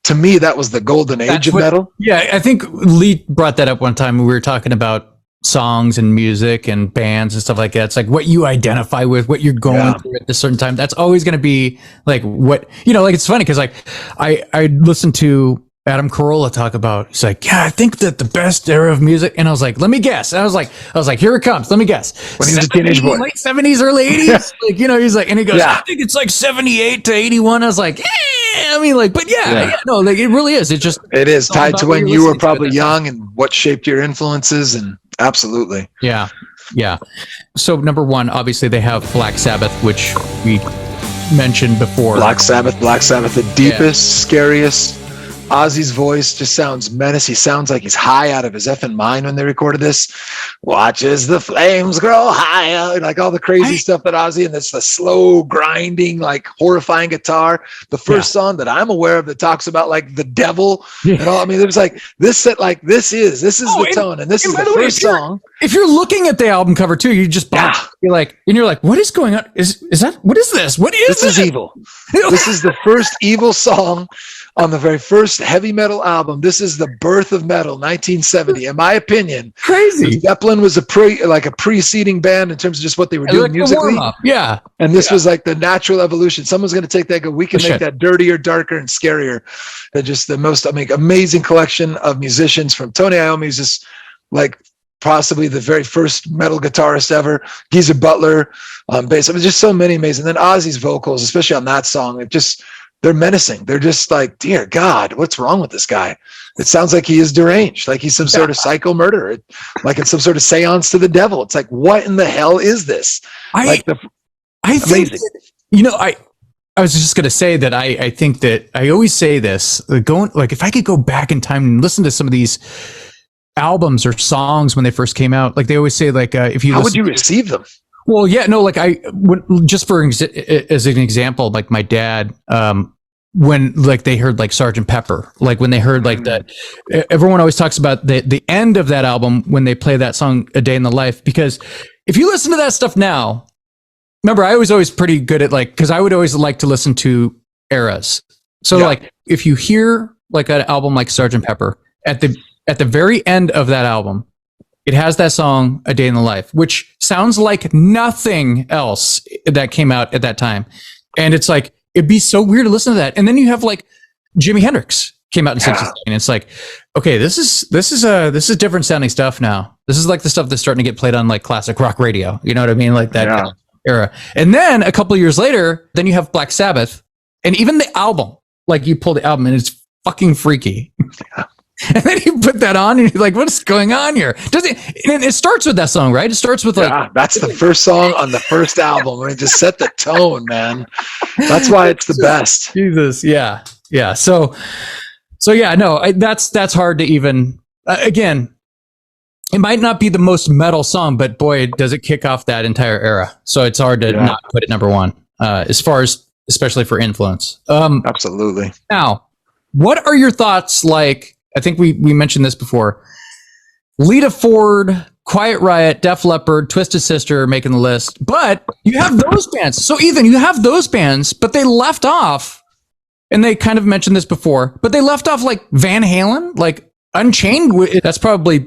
to me, that was the golden age of metal. Yeah, I think Lee brought that up one time when we were talking about songs and music and bands and stuff like that. It's like what you identify with, what you're going through at a certain time. That's always going to be like what, like it's funny because like I listened to Adam Carolla talk about, he's like, I think that the best era of music, and I was like, let me guess. And I was like, here it comes. Let me guess. When he was a teenage boy, late 70s, early 80s. Like, he's like, and he goes, I think it's like 78 to 81. I was like, but like it really is. It is tied to when you were probably young and what shaped your influences, and absolutely. Yeah. So number 1, obviously they have Black Sabbath, which we mentioned before. Black Sabbath, the deepest, scariest. Ozzy's voice just sounds menacing. He sounds like he's high out of his effing mind when they recorded this. Watch as the flames grow higher, like all the crazy stuff that Ozzy, and it's the slow grinding, like horrifying guitar. The first song that I'm aware of that talks about like the devil and all. I mean, there's like this set, like this is the tone, and this is the first song. If you're looking at the album cover too, you just you're like, what is going on? Is that what is this? What is this? This is evil. This is the first evil song on the very first heavy metal album. This is the birth of metal, 1970. In my opinion, crazy. Zeppelin was a preceding band in terms of just what they were doing musically. Yeah. And this was like the natural evolution. Someone's going to take that and go, we can make that dirtier, darker, and scarier. Than just the most amazing collection of musicians, from Tony Iommi, who's just like possibly the very first metal guitarist ever, Geezer Butler on bass. I mean, just so many amazing. And then Ozzy's vocals, especially on that song, they're menacing. They're just like, dear God, what's wrong with this guy? It sounds like he is deranged, like he's some sort of psycho murderer, like it's some sort of seance to the devil. It's like, what in the hell is this? I think, I was just going to say that I think that I always say this, if I could go back in time and listen to some of these albums or songs when they first came out, like they always say, like, if you, how would you receive them? Well, like just as an example, like my dad, when like they heard like Sgt. Pepper, like when they heard like that, everyone always talks about the end of that album when they play that song, A Day in the Life, because if you listen to that stuff now, remember, I was always pretty good at because I would always like to listen to eras. So like if you hear like an album like Sgt. Pepper, at the very end of that album, it has that song, A Day in the Life, which sounds like nothing else that came out at that time. And it's like, it'd be so weird to listen to that. And then you have like Jimi Hendrix, came out in '67. It's like, okay, this is different sounding stuff now. This is like the stuff that's starting to get played on like classic rock radio. You know what I mean? Like that kind of era. And then a couple of years later, then you have Black Sabbath, and even the album. Like you pull the album, and it's fucking freaky. Yeah. And then you put that on, and you're like, "What's going on here?" And it starts with that song, right? It starts with like, that's the first song on the first album, where it just set the tone, man. That's why it's the best. Jesus, yeah. So yeah, no, that's hard to even. Again, it might not be the most metal song, but boy, does it kick off that entire era. So it's hard to not put it number one, as far as especially for influence. Absolutely. Now, what are your thoughts? Like, I think we mentioned this before. Lita Ford, Quiet Riot, Def Leppard, Twisted Sister making the list. But you have those bands. So Ethan, you have those bands, but they left off, and they kind of mentioned this before, but they left off like Van Halen, like Unchained. That's probably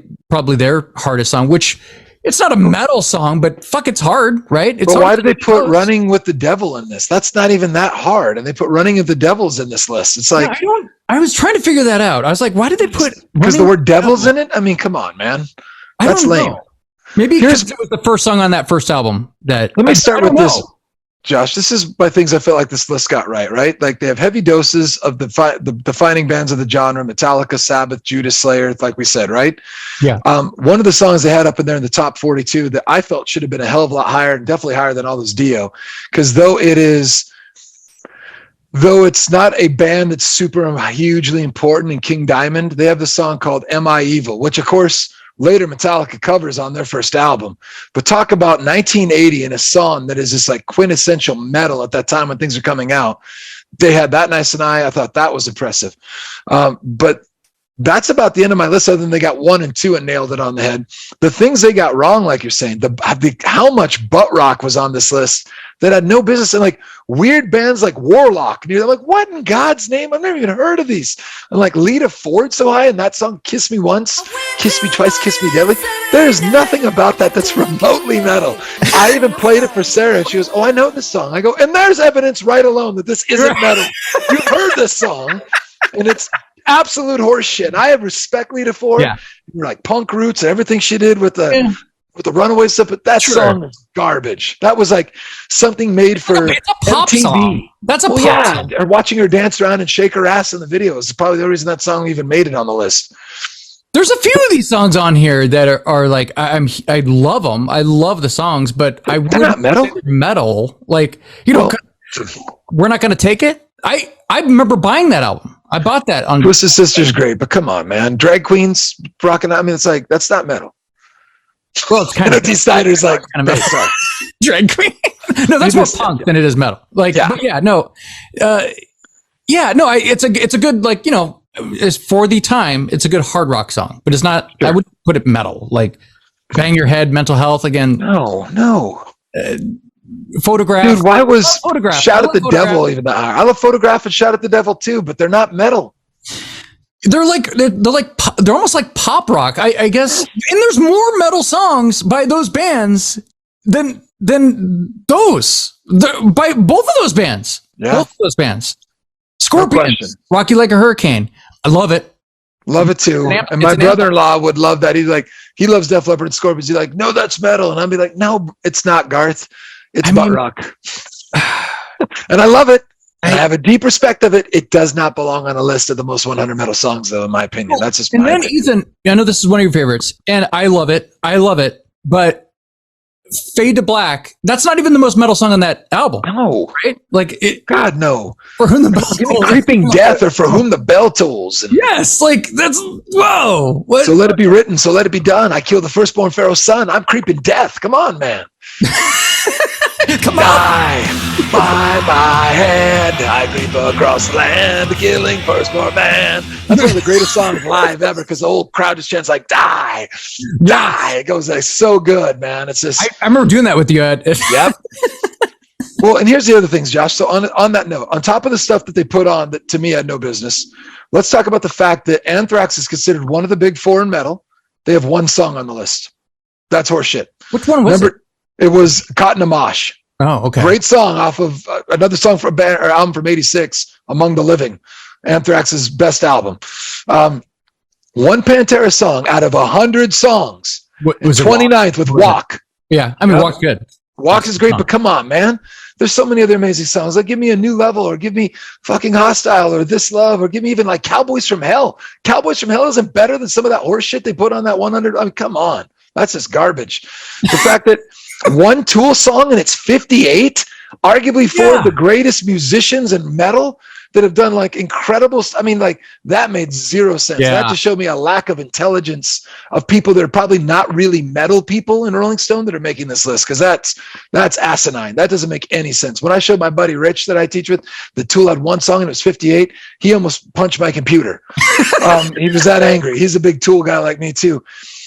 their hardest song, which it's not a metal song, but fuck, it's hard, right? It's but why did they put Running with the Devil in this? That's not even that hard. And they put Running with the Devils in this list. It's like, I was trying to figure that out. I was like, why did they put, because the word devils in it? I mean, come on, man. That's lame. Maybe because it was the first song on that first album that. Let me start with this, Josh. This is by things I feel like this list got right? Like they have heavy doses of the defining bands of the genre: Metallica, Sabbath, Judas, Slayer, like we said, right? Yeah. One of the songs they had up in there in the top 42 that I felt should have been a hell of a lot higher, and definitely higher than all those Dio, because though it's not a band that's super hugely important in King Diamond, they have the song called Am I Evil, which of course later Metallica covers on their first album. But talk about 1980 and a song that is just like quintessential metal at that time when things are coming out. They had That Nice and I thought that was impressive. But that's about the end of my list, other than they got 1 and 2 and nailed it on the head. The things they got wrong, like you're saying, how much butt rock was on this list that had no business, and like weird bands like Warlock. And you're like, what in God's name? I've never even heard of these. And like Lita Ford so high, and that song, Kiss Me Once, Kiss Me Twice, Kiss Me Deadly. There's nothing about that that's remotely metal. I even played it for Sarah, and she goes, oh, I know this song. I go, and there's evidence right alone that this isn't metal. You've heard this song, and it's absolute horse shit. I have respect Lita Ford. Yeah. Like punk roots and everything she did with the Runaway stuff, but that song is garbage. That was like something made for it's a pop MTV. Song. That's a pop song. Or watching her dance around and shake her ass in the video is probably the only reason that song even made it on the list. There's a few of these songs on here that are like I love them. I love the songs, but I wouldn't not metal. Metal, like we're not going to take it. I remember buying that album. I bought that on Twisted Sister's great, but come on, man, drag queens rocking. I mean, it's like that's not metal. Well, it's kind of D. Snyder's like kind of metal. Drag queen. No, that's more punk than it is metal. Like, it's a good, like, as for the time, it's a good hard rock song, but it's not. Sure. I would put it metal. Like, Bang Your Head, Mental Health again. No. Photograph. Dude, why was Photograph? Shout at the Devil even that high? I love Photograph and Shout at the Devil too, but they're not metal. They're almost like pop rock, I guess. And there's more metal songs by those bands than those. By both of those bands. Yeah. Both of those bands. Scorpions, Rock You Like a Hurricane. I love it. Love it too. And my brother-in-law would love that. He loves Def Leppard and Scorpions. He's like, no, that's metal. And I'd be like, no, it's not, Garth. It's butt rock. And I love it. I have a deep respect of it. It does not belong on a list of the most 100 metal songs, though, in my opinion. That's just my opinion. Ethan, I know this is one of your favorites, and I love it. But Fade to Black, that's not even the most metal song on that album. No. Right? Like, God, no. For Whom the Bell Tolls. Creeping Death or For Whom the Bell Tolls. Yes, like, that's, whoa. What? So Let It Be Written, So Let It Be Done. I Kill the Firstborn Pharaoh's Son. I'm Creeping Death. Come on, man. Come on. Die by my hand. I creep across the land, the killing firstborn man. That's one of the greatest songs live ever, because the whole crowd just chants like, die, die. It goes like so good, man. It's just. I remember doing that with you. Yep. Well, and here's the other things, Josh. So on that note, on top of the stuff that they put on that to me had no business, let's talk about the fact that Anthrax is considered one of the big four in metal. They have one song on the list. That's horseshit. Which one was it? It was Cotton and Mosh. Oh, okay. Great song off of another song from a band or album from '86, Among the Living. Anthrax's best album. One Pantera song out of 100 songs. Was 29th with Walk. Yeah, I mean, Walk's good. Walk is great, but come on, man. There's so many other amazing songs. Like, give me A New Level, or give me fucking Hostile, or This Love, or give me even like Cowboys from Hell. Cowboys from Hell isn't better than some of that horse shit they put on that 100. I mean, come on. That's just garbage. The fact that one Tool song and it's 58, arguably four of the greatest musicians in metal that have done like incredible. I mean, like that made zero sense. Yeah. That just showed me a lack of intelligence of people that are probably not really metal people in Rolling Stone that are making this list. Cause that's asinine. That doesn't make any sense. When I showed my buddy Rich that I teach with, the Tool had one song and it was 58. He almost punched my computer. He was that angry. He's a big Tool guy like me too.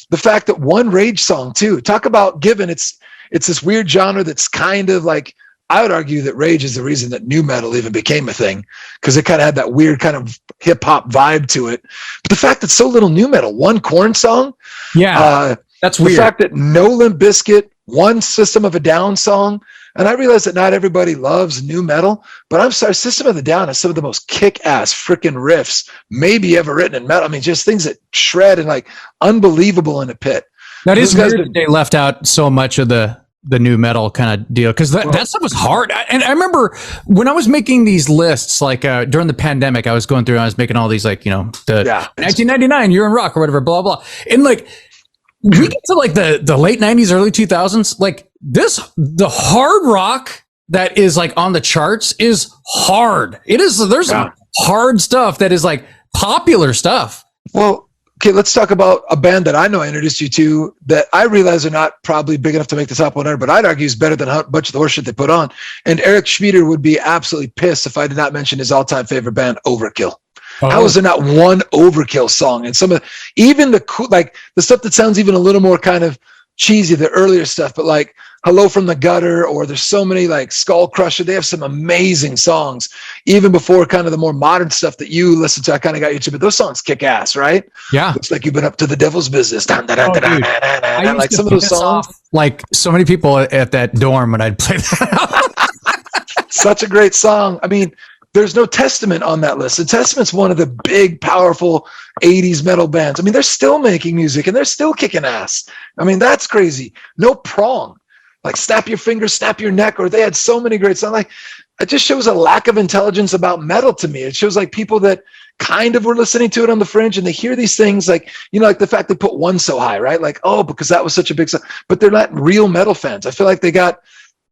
The fact that one Rage song too, talk about given it's this weird genre that's kind of like, I would argue that Rage is the reason that nu metal even became a thing, because it kind of had that weird kind of hip hop vibe to it. But the fact that so little nu metal, one Korn song, that's weird. The fact that no Limp Bizkit, one System of a Down song, and I realize that not everybody loves nu metal, but I'm sorry, System of a Down has some of the most kick-ass freaking riffs maybe ever written in metal. I mean, just things that shred and like unbelievable in a pit. That is weird that they left out so much of the new metal kind of deal, because that stuff was hard. And I remember when I was making these lists, like during the pandemic, I was going through and I was making all these, like, you know, the 1999 Year in Rock or whatever, blah blah. And like we get to like the late 90s, early 2000s, like the hard rock that is like on the charts is hard. It is. There's some hard stuff that is like popular stuff. Well, okay, let's talk about a band that I know I introduced you to that I realize are not probably big enough to make the top 100, but I'd argue is better than a bunch of the horseshit they put on. And Eric Schmieder would be absolutely pissed if I did not mention his all-time favorite band, Overkill. How is there not one Overkill song? And some of even the cool, like the stuff that sounds even a little more kind of cheesy, the earlier stuff, but like Hello from the Gutter, or there's so many like Skull Crusher. They have some amazing songs, even before kind of the more modern stuff that you listen to. I kind of got you to, but those songs kick ass, right? Yeah. Looks like you've been up to the devil's business. Like some of those songs. Like so many people at that dorm when I'd play that. Such a great song. I mean, there's no Testament on that list. And Testament's one of the big, powerful 80s metal bands. I mean, they're still making music and they're still kicking ass. I mean, that's crazy. No Prong. Like Snap Your Fingers, Snap Your Neck, or they had so many great songs. Like, it just shows a lack of intelligence about metal to me. It shows like people that kind of were listening to it on the fringe and they hear these things like, you know, like the fact they put One so high, right? Like, oh, because that was such a big song, but they're not real metal fans. I feel like they got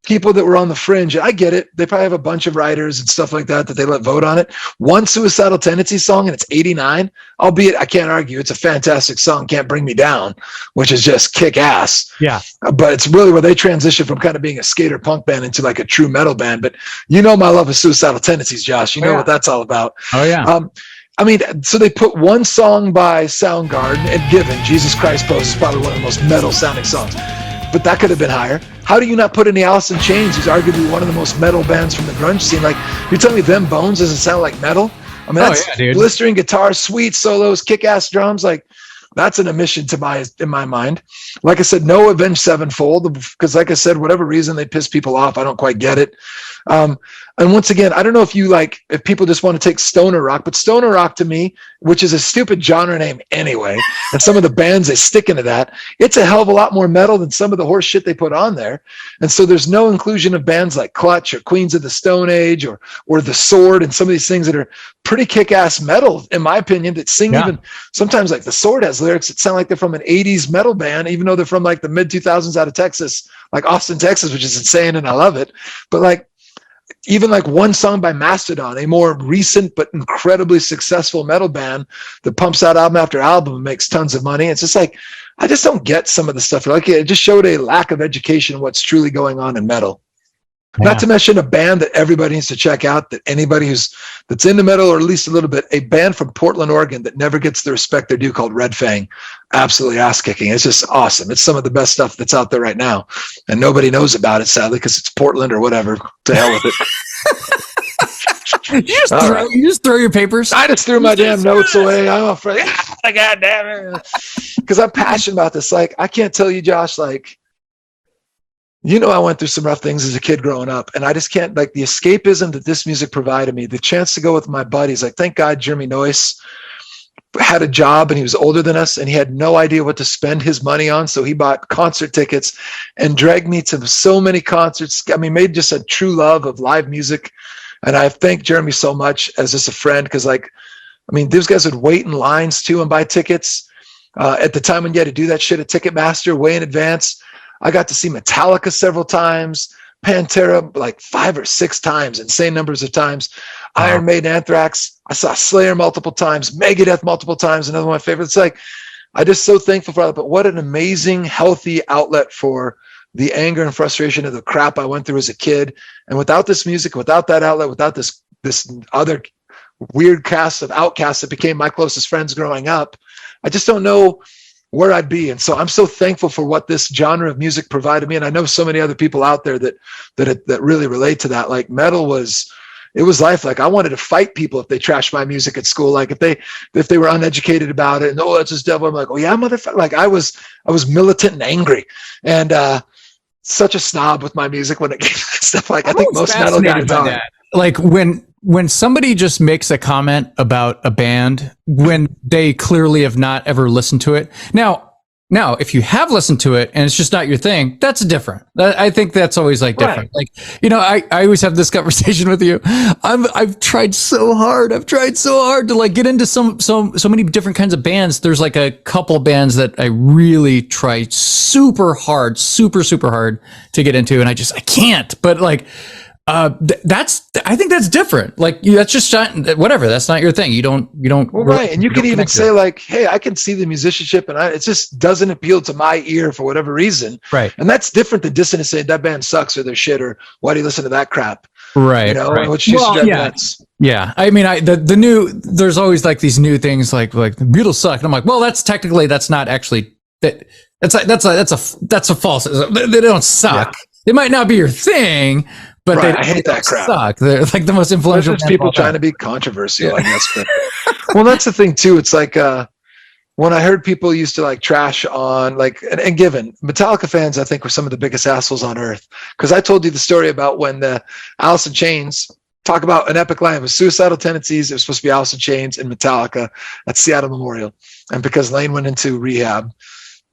people that were on the fringe. I get it. They probably have a bunch of writers and stuff like that they let vote on it. One Suicidal Tendency song, and it's 89. Albeit, I can't argue. It's a fantastic song, Can't Bring Me Down, which is just kick ass. Yeah. But it's really where they transition from kind of being a skater punk band into like a true metal band. But you know my love of Suicidal Tendencies, Josh. You know what that's all about. Oh, yeah. I mean, so they put one song by Soundgarden and Given, Jesus Christ Pose is probably one of the most metal sounding songs. But that could have been higher. How do you not put any Alice in Chains, who's arguably one of the most metal bands from the grunge scene? Like, you're telling me Them Bones doesn't sound like metal? I mean, that's blistering guitar, sweet solos, kick-ass drums. Like, that's an omission in my mind. Like I said, no Avenged Sevenfold, because like I said, whatever reason they piss people off, I don't quite get it. And once again, I don't know if people just want to take stoner rock, but stoner rock to me, which is a stupid genre name anyway, and some of the bands they stick into that, it's a hell of a lot more metal than some of the horse shit they put on there. And so there's no inclusion of bands like Clutch or Queens of the Stone Age or The Sword and some of these things that are pretty kick-ass metal, in my opinion, that sing even sometimes like The Sword has lyrics that sound like they're from an 80s metal band, even though they're from like the mid 2000s out of Texas, like Austin, Texas, which is insane. And I love it. But like, even like one song by Mastodon, a more recent but incredibly successful metal band that pumps out album after album and makes tons of money. It's just like, I just don't get some of the stuff. Like, it just showed a lack of education in what's truly going on in metal. Yeah. Not to mention a band that everybody needs to check out, that anybody that's into metal, or at least a little bit, a band from Portland, Oregon that never gets the respect they're due, called Red Fang. Absolutely ass kicking. It's just awesome. It's some of the best stuff that's out there right now. And nobody knows about it, sadly, because it's Portland or whatever. To hell with it. You just throw your papers? I just threw my damn notes away. I'm afraid. God damn it. Because I'm passionate about this. Like, I can't tell you, Josh, like, I went through some rough things as a kid growing up, and I just can't, like, the escapism that this music provided me, the chance to go with my buddies. Like, thank God Jeremy Noyce had a job, and he was older than us, and he had no idea what to spend his money on. So he bought concert tickets and dragged me to so many concerts. I mean, made just a true love of live music. And I thank Jeremy so much as just a friend, because, like, I mean, those guys would wait in lines too and buy tickets. At the time when you had to do that shit at Ticketmaster way in advance. I got to see Metallica several times, Pantera like 5 or 6 times, insane numbers of times. Wow. Iron Maiden, Anthrax. I saw Slayer multiple times, Megadeth multiple times. Another one of my favorites. Like, I'm just so thankful for that. But what an amazing, healthy outlet for the anger and frustration of the crap I went through as a kid. And without this music, without that outlet, without this other weird cast of outcasts that became my closest friends growing up, I just don't know where I'd be. And so I'm so thankful for what this genre of music provided me. And I know so many other people out there that really relate to that. Like, metal was life. Like, I wanted to fight people if they trashed my music at school. Like, if they were uneducated about it and, oh, that's just devil. I'm like, oh yeah, motherfucker. Like, I was militant and angry, and such a snob with my music when it came to stuff. Like, I think most metal guys are. Like, when somebody just makes a comment about a band when they clearly have not ever listened to it. Now, if you have listened to it and it's just not your thing, that's different. I think that's always like different. Right. Like, I always have this conversation with you. I've tried so hard. To like get into so many different kinds of bands. There's like a couple bands that I really try super hard to get into, and I can't. But like, I think that's different. Like, that's just whatever. That's not your thing. You don't. Well, right. And you can even say like, hey, I can see the musicianship, and it just doesn't appeal to my ear for whatever reason. Right. And that's different than dissonance saying that band sucks or they're shit or why do you listen to that crap? Right. Right. Which yeah. I mean, the new, there's always like these new things like the Beatles suck. And I'm like, well, that's not actually that. That's a false. They don't suck. Yeah. They might not be your thing. But I hate that crap. Suck. They're like the most influential. There's people trying to be controversial, I guess. But, well, that's the thing too. It's like when I heard people used to like trash on like, and given Metallica fans, I think were some of the biggest assholes on earth. Because I told you the story about when the Alice in Chains, talk about an epic line with suicidal tendencies. It was supposed to be Alice in Chains and Metallica at Seattle Memorial, and because Lane went into rehab,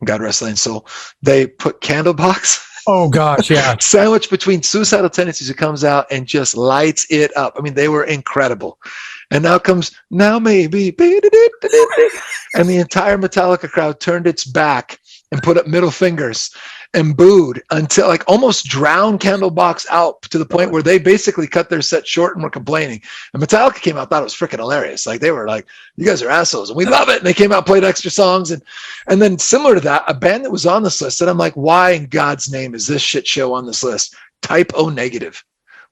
God rest Lane's soul, they put Candlebox. Oh gosh, yeah. Sandwich between Suicidal Tendencies, who comes out and just lights it up. I mean, they were incredible. And now comes Now Maybe, and the entire Metallica crowd turned its back and put up middle fingers and booed until like almost drowned Candlebox out to the point where they basically cut their set short and were complaining. And Metallica came out, thought it was freaking hilarious. Like, they were like, you guys are assholes and we love it. And they came out, played extra songs. And then similar to that, a band that was on this list, and I'm like, why in God's name is this shit show on this list? Type O Negative.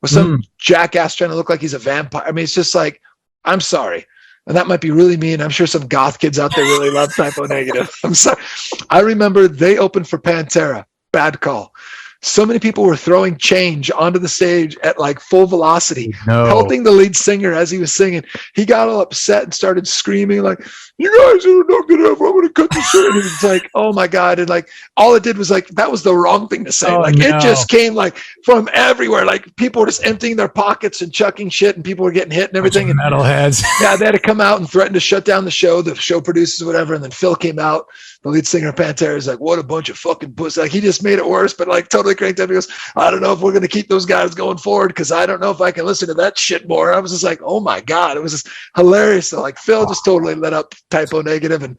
With some jackass trying to look like he's a vampire. I mean, it's just like, I'm sorry. And that might be really mean. I'm sure some goth kids out there really love Type O Negative. I'm sorry. I remember they opened for Pantera. Bad call. So many people were throwing change onto the stage at like full velocity, helping the lead singer as he was singing. He got all upset and started screaming like, you guys are not good enough. I'm going to cut this shit. And it's like, oh my God. And like, all it did was like, that was the wrong thing to say. It just came like from everywhere. Like, people were just emptying their pockets and chucking shit, and people were getting hit and everything. And metalheads. Yeah, they had to come out and threaten to shut down the show producers, whatever. And then Phil came out, the lead singer of Pantera, is like, what a bunch of fucking pussy. Like, he just made it worse, but like totally cranked up. He goes, I don't know if we're going to keep those guys going forward, because I don't know if I can listen to that shit more. I was just like, oh my God. It was just hilarious. So like, Phil just totally lit up Type O Negative. And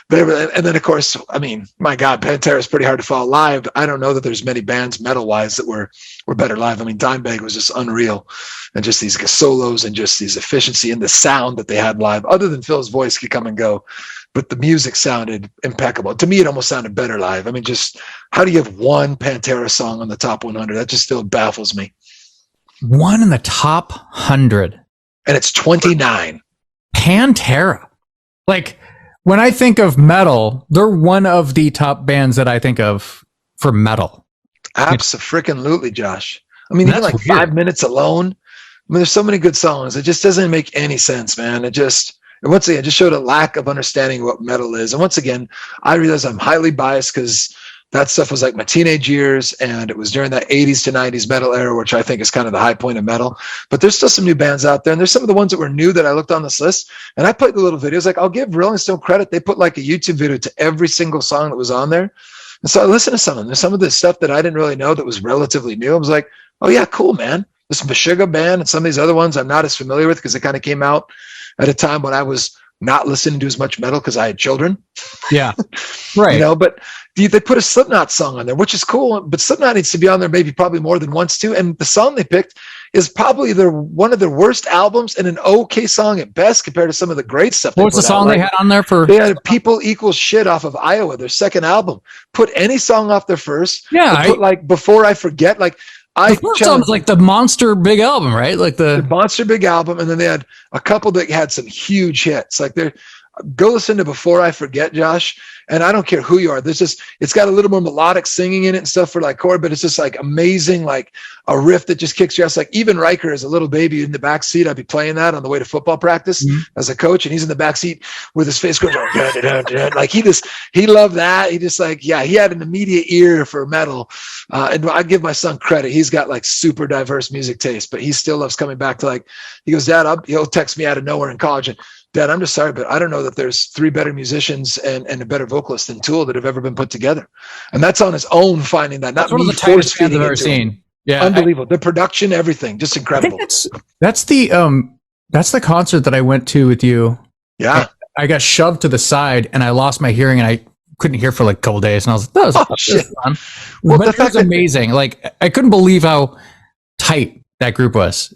then of course, I mean, my God, Pantera is pretty hard to follow live. I don't know that there's many bands metal wise that were better live. I mean, Dimebag was just unreal, and just these solos and just these efficiency and the sound that they had live, other than Phil's voice could come and go, but the music sounded impeccable. To me, it almost sounded better live. I mean, just how do you have one Pantera song on the top 100? That just still baffles me. One in the top 100. And it's 29. Pantera. Like, when I think of metal, they're one of the top bands that I think of for metal. Abso-freaking-lutely, Josh. I mean, even like weird. 5 Minutes Alone. I mean, there's so many good songs. It just doesn't make any sense, man. Once again, just showed a lack of understanding what metal is. And once again, I realize I'm highly biased because that stuff was like my teenage years, and it was during that 80s to 90s metal era, which I think is kind of the high point of metal. But there's still some new bands out there, and there's some of the ones that were new that I looked on this list, and I played the little videos. Like, I'll give Rolling Stone credit. They put like a YouTube video to every single song that was on there. And so I listened to some of them. There's some of the stuff that I didn't really know that was relatively new. I was like, oh yeah, cool, man. This Meshuggah band and some of these other ones I'm not as familiar with because they kind of came out at a time when I was not listening to as much metal because I had children. Yeah. Right. You know, but they put a Slipknot song on there, which is cool, but Slipknot needs to be on there maybe probably more than once too. And the song they picked is probably one of their worst albums and an okay song at best compared to some of the great stuff. What was the song they had on there for? They had People Equal Shit off of Iowa, their second album. Put any song off their first. Yeah. Put like Before I Forget, like the first album's like the Monster Big Album, right? Like the Monster Big Album, and then they had a couple that had some huge hits. Like go listen to Before I Forget, Josh. And I don't care who you are. It's got a little more melodic singing in it and stuff for like chord, but it's just like amazing, like a riff that just kicks your ass. Like even Ryker as a little baby in the back seat, I'd be playing that on the way to football practice as a coach, and he's in the back seat with his face going dun, dun, dun, dun. Like he loved that. He just like, yeah, he had an immediate ear for metal. And I give my son credit. He's got like super diverse music taste, but he still loves coming back to like, he goes, Dad, he'll text me out of nowhere in college and, Dad, I'm just sorry, but I don't know that there's 3 better musicians and a better vocalist than Tool that have ever been put together. And that's on his own finding that. Not one of me the tightest bands I've ever into seen. Yeah, unbelievable. The production, everything, just incredible. I think that's the concert that I went to with you. Yeah, I got shoved to the side and I lost my hearing and I couldn't hear for like a couple of days. And I was like, that was fun. Well, but it was amazing. Like I couldn't believe how tight that group was.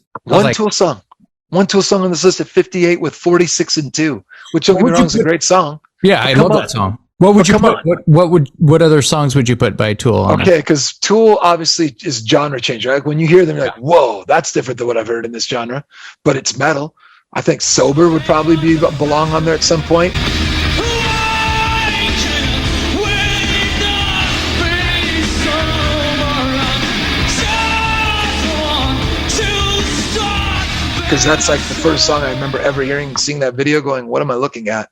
One Tool song on this list at 58 with 46 and 2, which don't get me wrong, is a great song. Yeah, I love that song. What would you put? What other songs would you put by Tool on? Okay, because Tool obviously is genre changer. Like when you hear them, you're like, whoa, that's different than what I've heard in this genre. But it's metal. I think Sober would probably belong on there at some point. Because that's like the first song I remember ever hearing and seeing that video going, what am I looking at?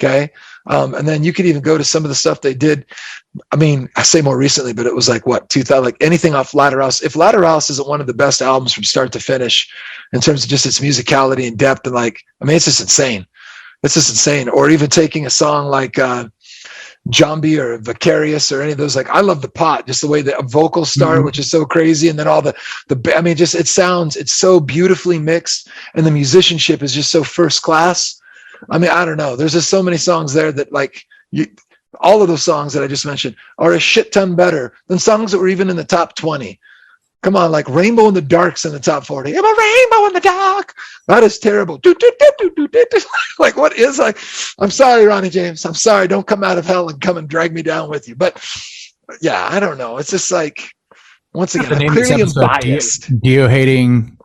Okay. And then you could even go to some of the stuff they did. I mean, I say more recently, but it was like 2000, like anything off Lateralis. If Lateralis isn't one of the best albums from start to finish in terms of just its musicality and depth, and like, I mean, it's just insane. It's just insane. Or even taking a song like Zombie or Vicarious or any of those, like I love The Pot, just the way the vocals start, which is so crazy, and then all the I mean, just it's so beautifully mixed, and the musicianship is just so first class. I mean, I don't know, there's just so many songs there that like all of those songs that I just mentioned are a shit ton better than songs that were even in the top 20. Come on, like Rainbow in the Dark's in the top 40. I'm a rainbow in the dark. That is terrible. Like, what is like? I'm sorry, Ronnie James. I'm sorry. Don't come out of hell and come and drag me down with you. But yeah, I don't know. It's just like, once again, I'm clearly biased. Dio hating.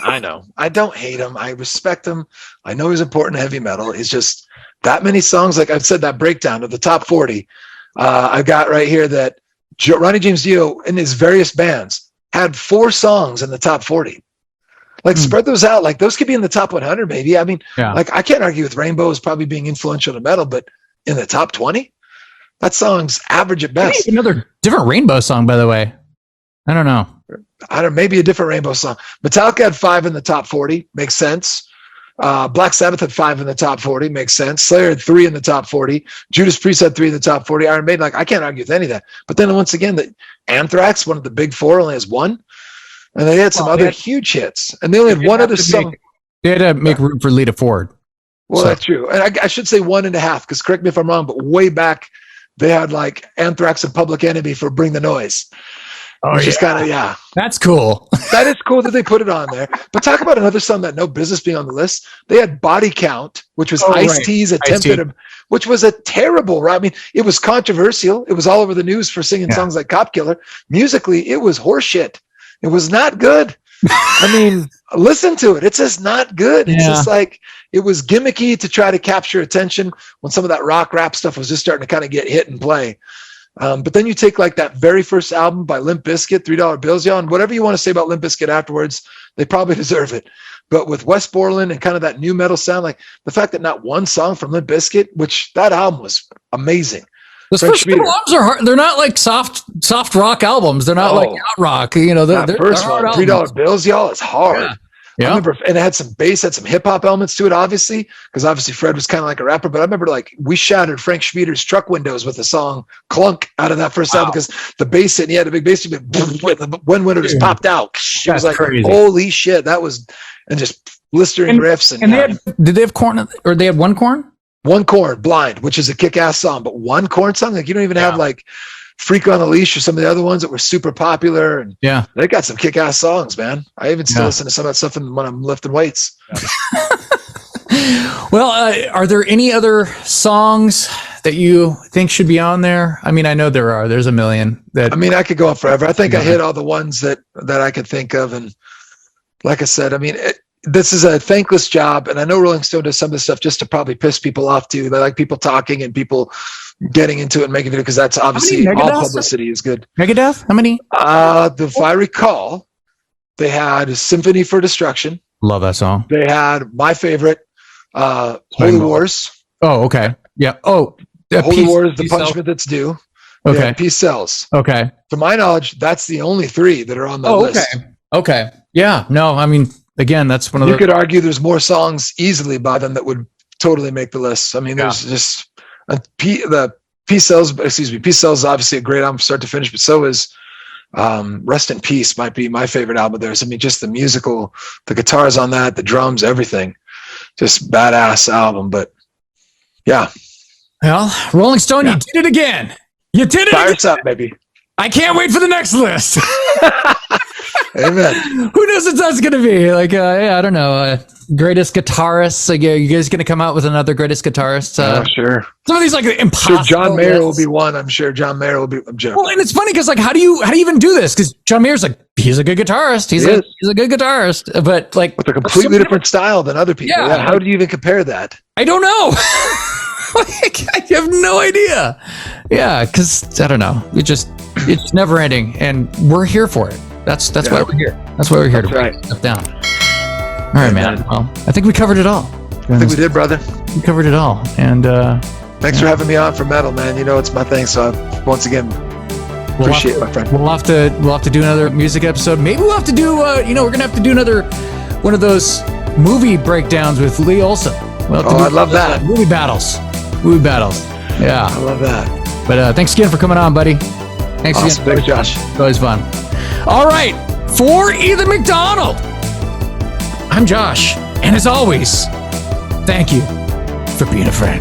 I know. I don't hate him. I respect him. I know he's important to heavy metal. It's just that many songs. Like I've said, that breakdown of the top 40. I've got right here that Ronnie James Dio in his various bands had 4 songs in the top 40. Like spread those out. Like those could be in the top 100 maybe. I mean, like I can't argue with Rainbow as probably being influential to metal, but in the top 20, that song's average at best. Another different Rainbow song, by the way. I don't know. Maybe a different Rainbow song. Metallica had 5 in the top 40. Makes sense. Black Sabbath had 5 in the top 40. Makes sense. Slayer had 3 in the top 40. Judas Priest had 3 in the top 40. Iron Maiden, like I can't argue with any of that. But then once again, the Anthrax, one of the big 4, only has 1. And they had some other huge hits. And they only had one other song. They had to make room for Lita Ford. Well, that's true. And I should say 1.5, because correct me if I'm wrong, but way back, they had like Anthrax and Public Enemy for Bring the Noise. Which is kind of, That's cool. That is cool that they put it on there. But talk about another song that no business being on the list. They had Body Count, which was Ice-T's attempt at him, which was a terrible, I mean, it was controversial. It was all over the news for singing songs like Cop Killer. Musically, it was horseshit. It was not good. I mean, listen to it. It's just not good. It's just like, it was gimmicky to try to capture attention when some of that rock rap stuff was just starting to kind of get hit and play. But then you take like that very first album by Limp Bizkit, $3 Bills, y'all, and whatever you want to say about Limp Bizkit afterwards, they probably deserve it. But with Wes Borland and kind of that new metal sound, like the fact that not one song from Limp Bizkit, which that album was amazing. Those Frank first couple Schmieder. albums are hard. They're not like soft rock albums. They're not like out rock. You know, That they're first hard one, albums. $3 bills, y'all, is hard. Yeah. I remember, and it had some bass, had some hip hop elements to it, obviously, because obviously Fred was kind of like a rapper. But I remember, like, we shattered Frank Schmieder's truck windows with the song "Clunk" out of that first album because the bass hit, and he had a big bass, and the one window just popped out. It was like, crazy. holy shit, that was, and just blistering riffs. And Did they have Korn, or they had one Korn? one Korn, "Blind," which is a kick-ass song, but one Korn song, like, you don't even have like "Freak on a Leash" or some of the other ones that were super popular, and they got some kick-ass songs, man. I even still listen to some of that stuff when I'm lifting weights. Well, are there any other songs that you think should be on there? I mean, I know there are. There's a million. I mean, I could go on forever. I think I hit all the ones that I could think of, and like I said, I mean, this is a thankless job, and I know Rolling Stone does some of this stuff just to probably piss people off too. They like people talking and people getting into it and making it, because that's obviously all publicity is good. Megadeth? How many? If I recall, they had "Symphony for Destruction." Love that song. They had my favorite, "Holy Wars." Oh, okay. Yeah. Oh, Holy Wars, "The Punishment That's Due." Okay. Yeah, "Peace Sells." Okay. To my knowledge, that's the only three that are on the list. Okay. Yeah. No, I mean, again, that's one of You could argue there's more songs easily by them that would totally make the list. I mean, there's just the Peace Sells. Excuse me, Peace Sells is obviously a great album from start to finish, but so is Rest in Peace. Might be my favorite album of theirs. I mean, just the musical, the guitars on that, the drums, everything, just badass album. But yeah, well, Rolling Stone, you did it again. You did it. Fire us up, baby. I can't wait for the next list. Amen. Who knows what that's going to be? Like, I don't know. Greatest guitarists. Like, you guys going to come out with another greatest guitarist? Sure. Some of these like impossible. Sure, John Mayer will lists. be one. I'm sure John Mayer will be. Well, and it's funny because like, how do you even do this? Because John Mayer's like, he's a good guitarist. He's a good guitarist, but like with a completely different style than other people. Yeah. How do you even compare that? I don't know. Like, I have no idea. Yeah, because I don't know. It's never ending, and we're here for it. That's why we're here. That's why we're here to break stuff down. All right, man. Well, I think we covered it all. I think we did, brother. We covered it all, and thanks for having me on for metal, man. You know it's my thing. So once again, appreciate it, my friend. We'll have to do another music episode. Maybe we'll have to do. We're gonna have to do another one of those movie breakdowns with Lee Olson. I love that. Movie battles. Yeah, I love that. But thanks again for coming on, buddy. Thanks awesome. again. Thanks, Josh. It's always fun. All right, for Ethan McDonald, I'm Josh, and as always, thank you for being a friend.